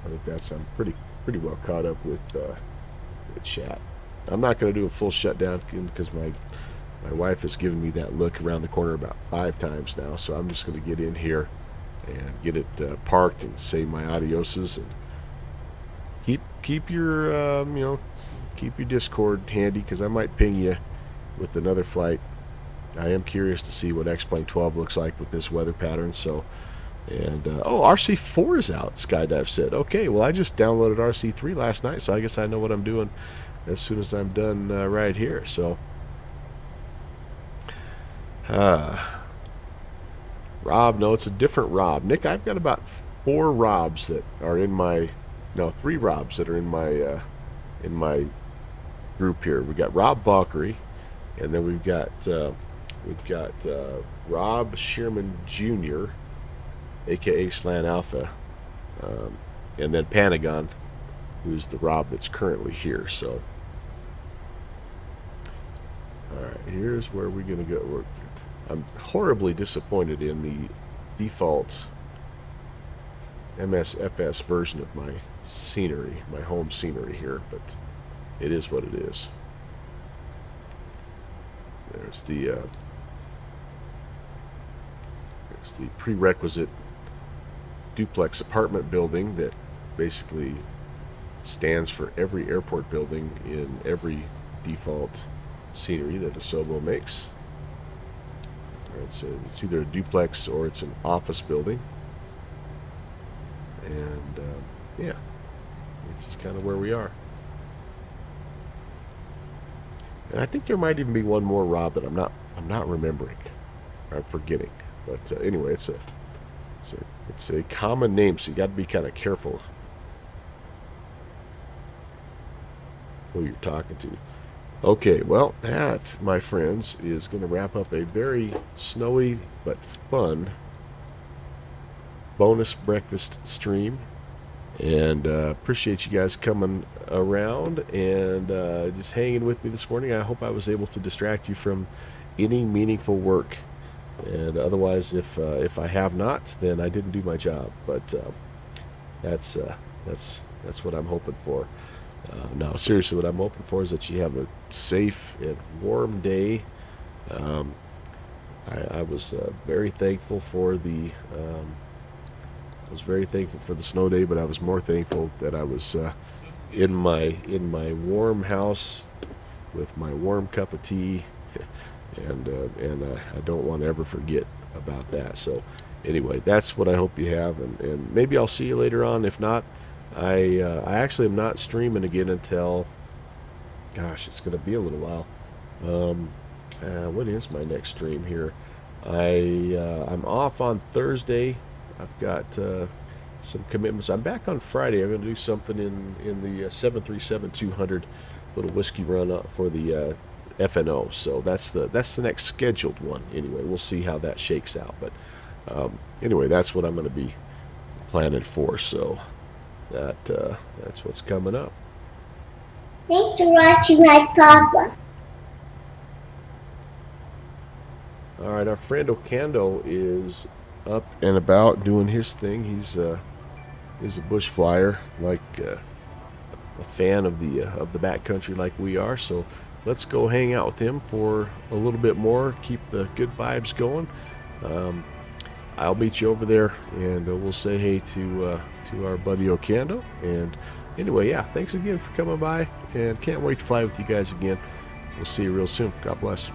Speaker 1: think I'm pretty well caught up with chat. I'm not going to do a full shutdown because my wife has given me that look around the corner about 5 times now, so I'm just going to get in here and get it parked and say my adioses, and keep your keep your Discord handy, because I might ping you with another flight. I am curious to see what X-Plane 12 looks like with this weather pattern. So, and RC4 is out, Skydive said. Okay, well, I just downloaded RC3 last night, so I guess I know what I'm doing as soon as I'm done right here. So, Rob, no, it's a different Rob. Nick, I've got about 4 Robs that are in my, no, 3 Robs that are in my group here. We got Rob Valkyrie, and then we've got Rob Shearman Jr., aka Slan Alpha, and then Panagon, who's the Rob that's currently here. So, all right, here's where we're gonna go. I'm horribly disappointed in the default MSFS version of my scenery, my home scenery here, but it is what it is. There's the prerequisite duplex apartment building that basically stands for every airport building in every default scenery that Asobo makes. It's either a duplex or it's an office building. And yeah, it's just kind of where we are. And I think there might even be one more Rob that I'm not remembering, or I'm forgetting. But anyway, it's a common name, so you got to be kind of careful who you're talking to. Okay, well, that, my friends, is going to wrap up a very snowy but fun bonus breakfast stream. And appreciate you guys coming around and just hanging with me this morning. I hope I was able to distract you from any meaningful work. And otherwise, if I have not, then I didn't do my job. But that's what I'm hoping for. Now, seriously, what I'm hoping for is that you have a safe and warm day. I was very thankful for the snow day, but I was more thankful that I was in my warm house with my warm cup of tea, and I don't want to ever forget about that. So anyway, that's what I hope you have, and maybe I'll see you later on. If not, I actually am not streaming again until, gosh, it's going to be a little while. What is my next stream here? I'm off on Thursday. I've got some commitments. I'm back on Friday. I'm going to do something in the 737-200 little whiskey run up for the FNO. So that's the next scheduled one. Anyway, we'll see how that shakes out. But anyway, that's what I'm going to be planning for. So that's what's coming up.
Speaker 3: Thanks for watching my papa.
Speaker 1: All right, our friend Okando is up and about doing his thing. He's a bush flyer, like a fan of the backcountry like we are. So let's go hang out with him for a little bit more. Keep the good vibes going. I'll meet you over there, and we'll say hey to our buddy Okando. And anyway, yeah, thanks again for coming by, and can't wait to fly with you guys again. We'll see you real soon. God bless.